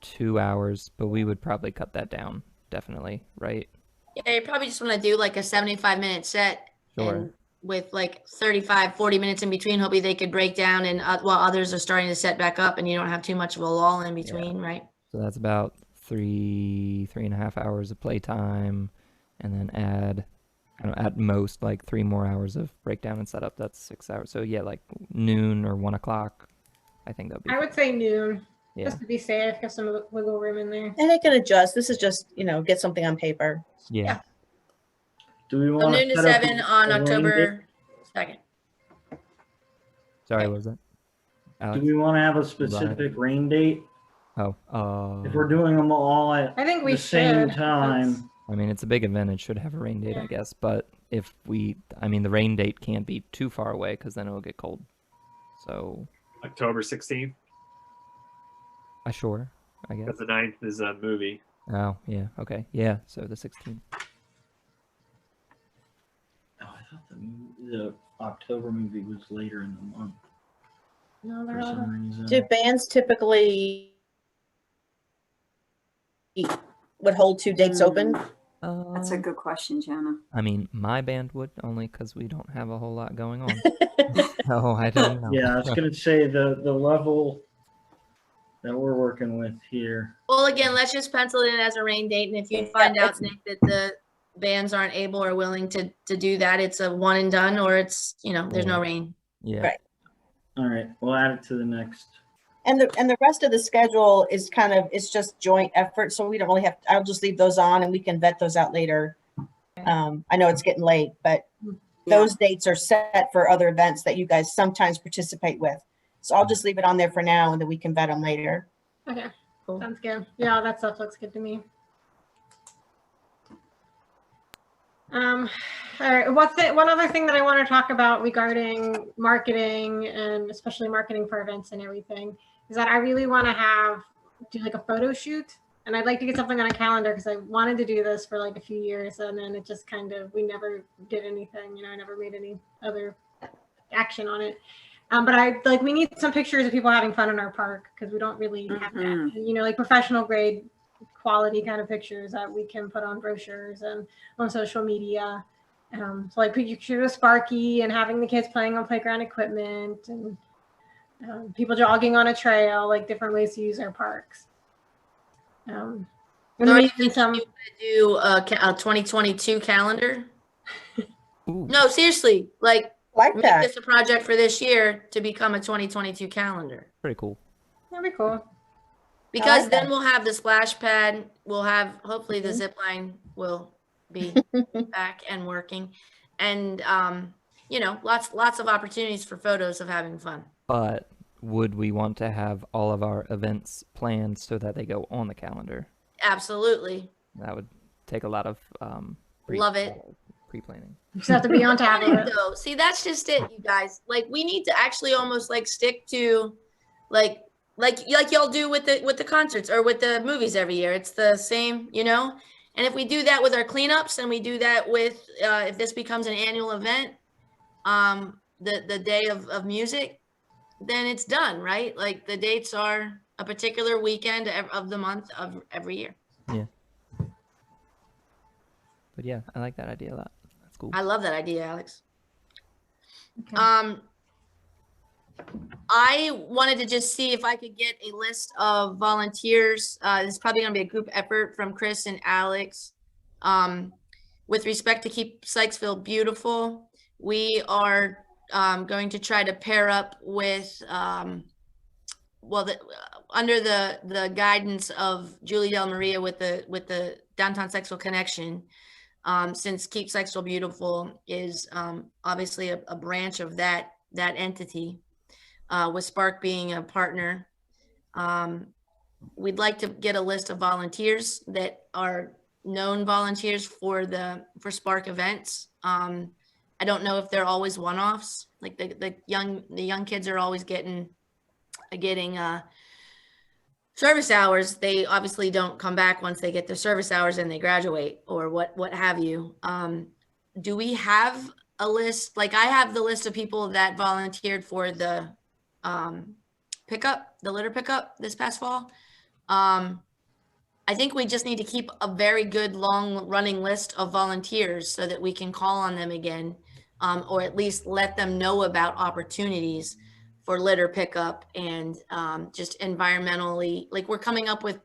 2 hours, but we would probably cut that down, definitely, right? Yeah, you probably just want to do like a 75-minute set. Sure. And with like 35, 40 minutes in between, hopefully they could break down and while others are starting to set back up and you don't have too much of a lull in between, right? So that's about 3.5 hours of playtime, and then add at most like 3 more hours of breakdown and setup. That's 6 hours. So yeah, like noon or 1 o'clock. I think that'd be. I would say noon, Yeah. just to be safe, have some wiggle room in there. And they can adjust. This is just, get something on paper. Yeah. Do we So want noon to 7 on October 2nd. Sorry, what was that? Do Alex? we want to have a specific rain date? Oh. If we're doing them all at I think we the same should. time, I mean, it's a big event. It should have a rain date, I guess. But if we, I mean, the rain date can't be too far away because then it'll get cold. So October 16th, sure, I guess. because the 9th is a movie. Oh, yeah, okay. Yeah, so the 16th. Oh, I thought the October movie was later in the month No, they're for all. some reason. Do bands typically would hold 2 dates open? That's a good question, Jenna. I mean, my band would, only because we don't have a whole lot going on. So I don't know. Yeah, I was gonna say the level that we're working with here. Well, again, let's just pencil it in as a rain date, and if you find out, Nick, that the bands aren't able or willing to do that, it's a one and done, or it's, there's no rain. Yeah. Right. All right, we'll add it to the next. And the rest of the schedule is it's just joint effort, so we don't really have, I'll just leave those on and we can vet those out later. I know it's getting late, but those dates are set for other events that you guys sometimes participate with. So I'll just leave it on there for now and then we can vet them later. Okay, Cool. sounds good. Yeah, that stuff looks good to me. All right, one other thing that I want to talk about regarding marketing, and especially marketing for events and everything, is that I really want to do like a photo shoot, and I'd like to get something on a calendar because I wanted to do this for like a few years, and then it just we never did anything. I never made any other action on it. But we need some pictures of people having fun in our park because we don't really have that. Like professional grade quality kind of pictures that we can put on brochures and on social media. So like pictures of Sparky and having the kids playing on playground equipment and people jogging on a trail, like different ways to use our parks. So are you thinking you want to do a 2022 calendar? No, seriously, make that. this a project for this year to become a 2022 calendar. Pretty cool. That'd be cool. Because then we'll have the splash pad, we'll have, hopefully the zip line will be back and working. And, lots of opportunities for photos of having fun. But would we want to have all of our events planned so that they go on the calendar? Absolutely. That would take a lot of Love it. Pre-planning. You just have to be on top of it. Though. See, that's just it, you guys. Like, we need to actually almost stick to like y'all do with the concerts or with the movies every year. It's the same, And if we do that with our cleanups and we do that with if this becomes an annual event, the day of music, then it's done, right? Like the dates are a particular weekend of the month of every year. Yeah. But yeah, I like that idea a lot. That's cool. I love that idea, Alex. Okay. I wanted to just see if I could get a list of volunteers. This is probably going to be a group effort from Chris and Alex. With respect to Keep Sykesville Beautiful, we are going to try to pair up with, under the guidance of Julie Del Maria with the Downtown Sykesville Connection. Since Keep Sykesville Beautiful is obviously a branch of that entity. With Spark being a partner, we'd like to get a list of volunteers that are known volunteers for Spark events. I don't know if they're always one-offs. Like the young kids are always getting service hours. They obviously don't come back once they get their service hours and they graduate or what have you. Do we have a list? Like I have the list of people that volunteered for the litter pickup this past fall. I think we just need to keep a very good long running list of volunteers so that we can call on them again, or at least let them know about opportunities for litter pickup and just environmentally, like we're coming up with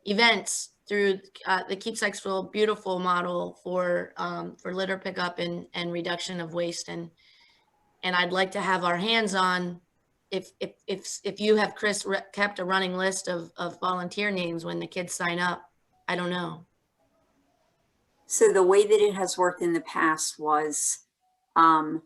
events through the Keep Sykesville Beautiful model for litter pickup and reduction of waste. And I'd like to have our hands on, if you have, Chris, kept a running list of volunteer names when the kids sign up. I don't know. So the way that it has worked in the past was, when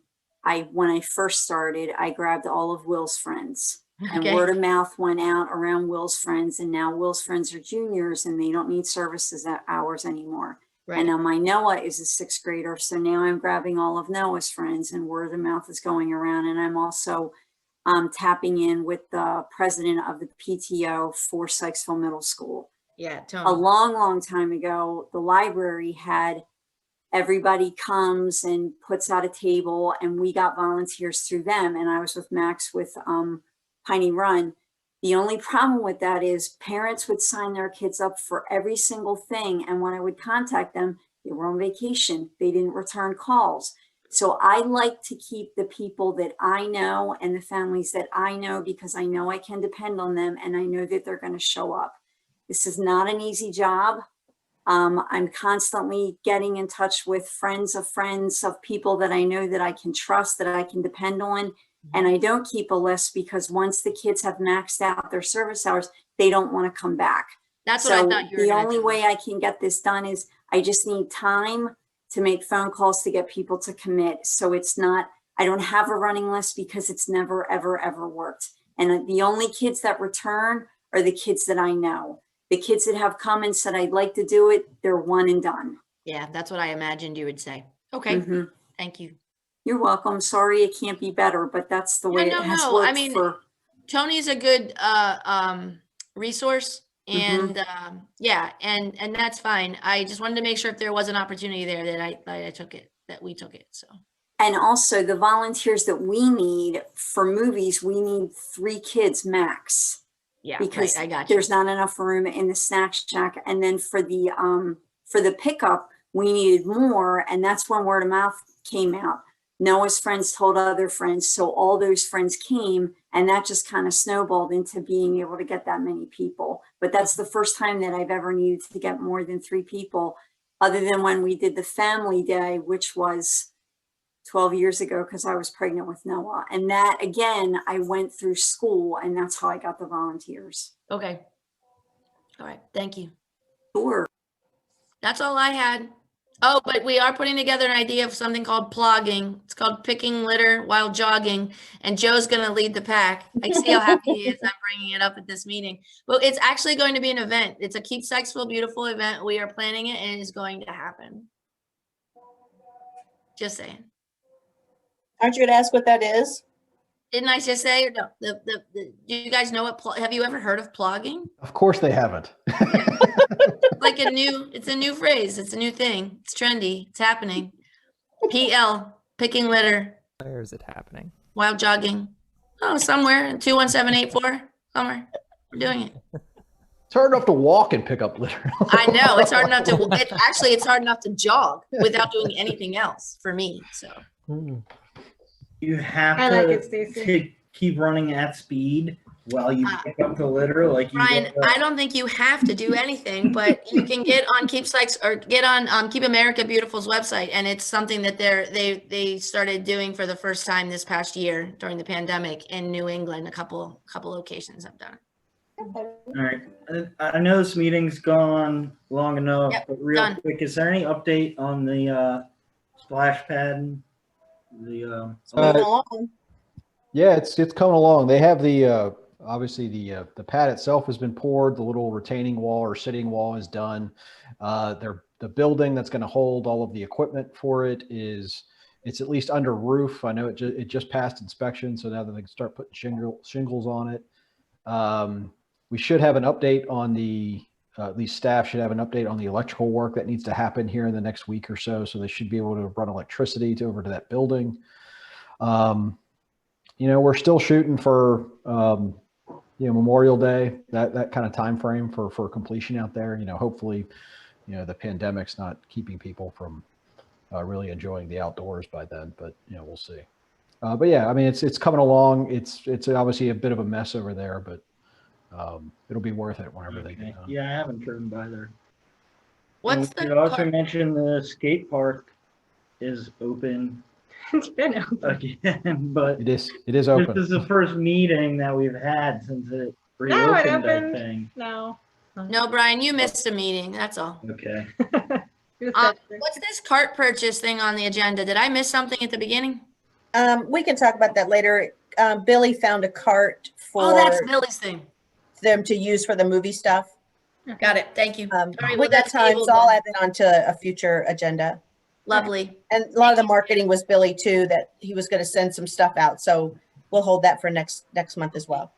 I first started, I grabbed all of Will's friends, and Okay. word of mouth went out around Will's friends, and now Will's friends are juniors and they don't need services hours anymore. And now my Noah is a 6th grader. So now I'm grabbing all of Noah's friends and word of mouth is going around. And I'm also tapping in with the president of the PTO for Sykesville Middle School. Yeah, Tony. A long, long time ago, the library had everybody comes and puts out a table, and we got volunteers through them. And I was with Max with Piney Run. The only problem with that is parents would sign their kids up for every single thing. And when I would contact them, they were on vacation. They didn't return calls. So I like to keep the people that I know and the families that I know, because I know I can depend on them and I know that they're going to show up. This is not an easy job. I'm constantly getting in touch with friends of people that I know that I can trust, that I can depend on. And I don't keep a list because once the kids have maxed out their service hours, they don't want to come back. That's what I thought you were the gonna only tell way me. I can get this done is I just need time to make phone calls to get people to commit. So it's not, I don't have a running list because it's never, ever, ever worked. And the only kids that return are the kids that I know. The kids that have come and said, I'd like to do it, they're one and done. Yeah, that's what I imagined you would say. Okay, thank you. You're welcome. Sorry it can't be better, but that's the way it has worked. I mean, for. Tony's a good resource, and yeah, and that's fine. I just wanted to make sure if there was an opportunity there that I took it, that we took it. So. And also the volunteers that we need for movies, we need 3 kids max. Yeah, because right, I got you. There's not enough room in the snack shack. And then for the pickup, we needed more. And that's when word of mouth came out. Noah's friends told other friends. So all those friends came, and that just kind of snowballed into being able to get that many people. But that's the first time that I've ever needed to get more than 3 people, other than when we did the family day, which was 12 years ago because I was pregnant with Noah. And that, again, I went through school, and that's how I got the volunteers. Okay. All right. Thank you. Sure. That's all I had. Oh, but we are putting together an idea of something called plogging. It's called picking litter while jogging, and Joe's going to lead the pack. I see how happy he is I'm bringing it up at this meeting. Well, it's actually going to be an event. It's a Keep Sykesville Beautiful event. We are planning it, and it is going to happen. Just saying. Aren't you going to ask what that is? Didn't I just say? No. Do you guys know what? Have you ever heard of plogging? Of course they haven't. Like it's a new phrase. It's a new thing. It's trendy. It's happening. PL, picking litter Where is it happening? while jogging. Oh, somewhere, 21784, somewhere. We're doing it. It's hard enough to walk and pick up litter. I know, it's hard enough to, it's hard enough to jog without doing anything else for me, so. You have I like it, to Stacy. keep running at speed while you pick up the litter. Like you Brian, get I don't think you have to do anything, but you can get on Keep Sykes or get on Keep America Beautiful's website, and it's something that they started doing for the first time this past year during the pandemic in New England. A couple locations have done it. All right. I know this meeting's gone long enough, Yep, but real done. quick, is there any update on the splash pad? The Moving along. Yeah, it's coming along. They have the obviously the pad itself has been poured. The little retaining wall or sitting wall is done. The building that's going to hold all of the equipment for it it's at least under roof. I know it just passed inspection, so now that they can start putting shingles on it. We should have an update on at least staff should have an update on the electrical work that needs to happen here in the next week or so. So they should be able to run electricity over to that building. We're still shooting for, Memorial Day, that kind of time frame for completion out there. Hopefully, the pandemic's not keeping people from really enjoying the outdoors by then, but we'll see. But yeah, I mean, it's coming along. It's obviously a bit of a mess over there, but it'll be worth it whenever they get done. yeah, I haven't driven by there. What's You the also car- mentioned the skate park is open It's been open. again, but It is this open. is the first meeting that we've had since it No, it reopened, I opened. think. No. No, Brian, you missed a meeting. That's all. Okay. What's this cart purchase thing on the agenda? Did I miss something at the beginning? We can talk about that later. Billy found a cart Oh, for that's Billy's thing. them to use for the movie stuff. Got it. Thank you. All right, well, With that that's time, tabled so I'll then. add it onto a future agenda. Lovely. And a lot of the marketing was Billy too, that he was going to send some stuff out. So we'll hold that for next month as well.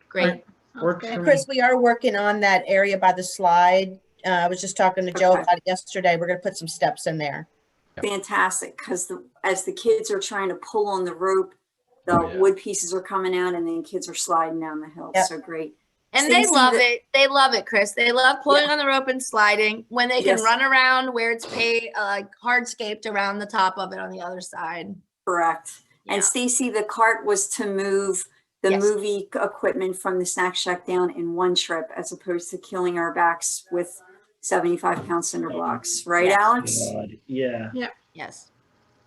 Great. Works Okay. for And me. Chris, we are working on that area by the slide. I was just talking to Joe Okay. about it yesterday. We're going to put some steps in there. Fantastic, because as the kids are trying to pull on the rope, the Oh, yeah. wood pieces are coming out and then kids are sliding down the hill. Yep. So great. And they Stacy, love the- it. They love it, Chris. They love pulling on the rope and sliding when they can Yes. run around where it's hardscaped around the top of it on the other side. Correct. Yeah. And Stacy, the cart was to move the Yes. movie equipment from the snack shack down in one trip, as opposed to killing our backs with 75-pound cinder blocks. Right, Yes. Alex? God, yeah. Yes.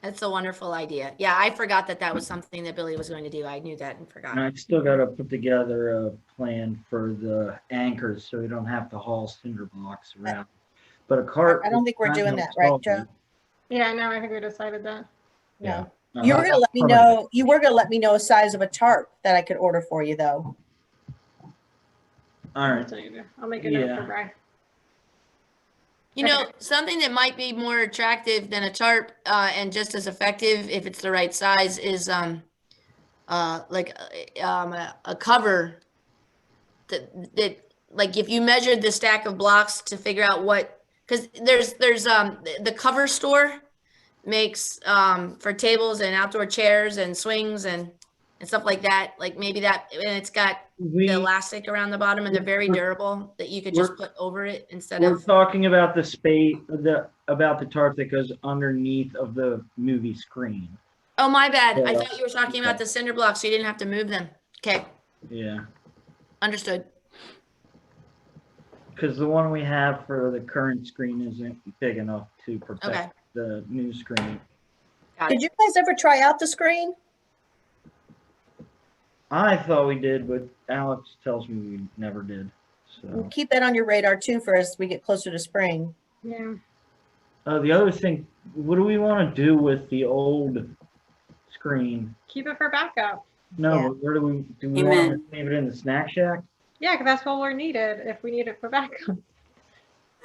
That's a wonderful idea. Yeah, I forgot that was something that Billy was going to do. I knew that and And forgot. I still got to put together a plan for the anchors so we don't have to haul cinder blocks around. But a cart. I don't think we're would doing not that, right, solve Joe? that. Yeah, no, I think we decided that. Yeah. No. You were going to let me know. You were going to let me know a size of a tarp that I could order for you, though. All right. I'll make a note Yeah. for Brian. You know, something that might be more attractive than a tarp and just as effective if it's the right size is a cover that like if you measured the stack of blocks to figure out what, because there's the cover store makes for tables and outdoor chairs and swings and stuff like that. Like maybe that, and it's got the elastic around the bottom and they're very durable that you could just put over it instead We're of. talking about the space, about the tarp that goes underneath of the movie screen. Oh, my bad. I Yeah. thought you were talking about the cinder blocks, so you didn't have to move them. Okay, Yeah. understood. Because the one we have for the current screen isn't big enough to protect Okay. the new screen. Got Did it. you guys ever try out the screen? I thought we did, but Alex tells me we never did. So Keep that on your radar too for as we get closer to spring. Yeah. the other thing, what do we want to do with the old screen? Keep it for backup. No, Yeah. but where do we Amen. want to leave it in the snack shack? Yeah, because that's what we're needed if we need it for backup.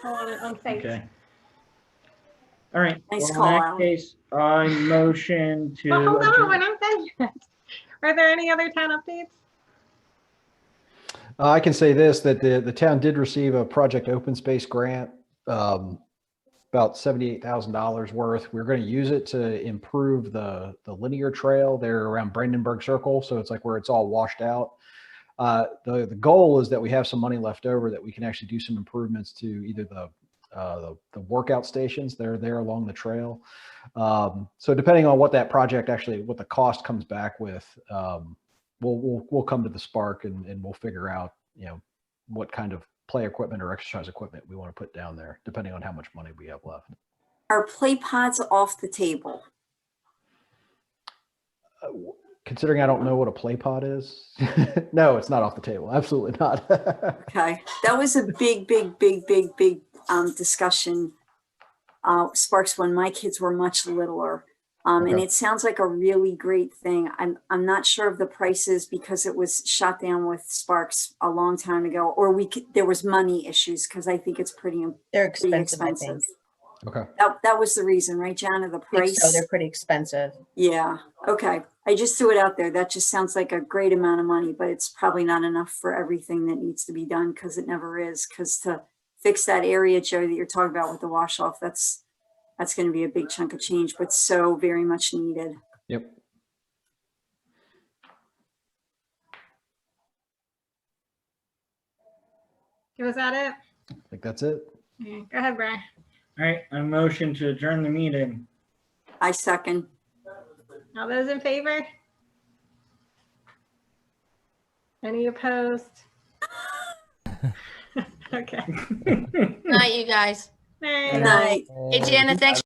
On site. Okay. All right. Nice Well, call, in that Alan. case, I motion to. Well, hold on, we're not done yet. Are there any other town updates? I can say this, that the town did receive a project open space grant, about $78,000 worth. We're going to use it to improve the linear trail there around Brandenburg Circle. So it's like where it's all washed out. The goal is that we have some money left over that we can actually do some improvements to either the workout stations that are there along the trail. So depending on what that project actually, what the cost comes back with, we'll come to the Spark and we'll figure out, what kind of play equipment or exercise equipment we want to put down there, depending on how much money we have left. Are play pods off the table? Considering I don't know what a play pod is, no, it's not off the table. Absolutely not. Okay, that was a big discussion, Sparks, when my kids were much littler. And Okay. it sounds like a really great thing. I'm not sure of the prices because it was shot down with Sparks a long time ago, or there was money issues because I think it's pretty They're pretty expensive, I expensive. think. Okay. That was the reason, right, Jana? The I think price. so. They're pretty expensive. Yeah. Okay. I just threw it out there. That just sounds like a great amount of money, but it's probably not enough for everything that needs to be done because it never is. Because to fix that area, Joe, that you're talking about with the wash off, that's going to be a big chunk of change, but so very much needed. Yep. Was that it? I think that's it. Okay, go ahead, Brian. All right, I motion to adjourn the meeting. I second. All those in favor? Any opposed? Okay. Night, you guys. Night. Good night. Hey, Jana, thanks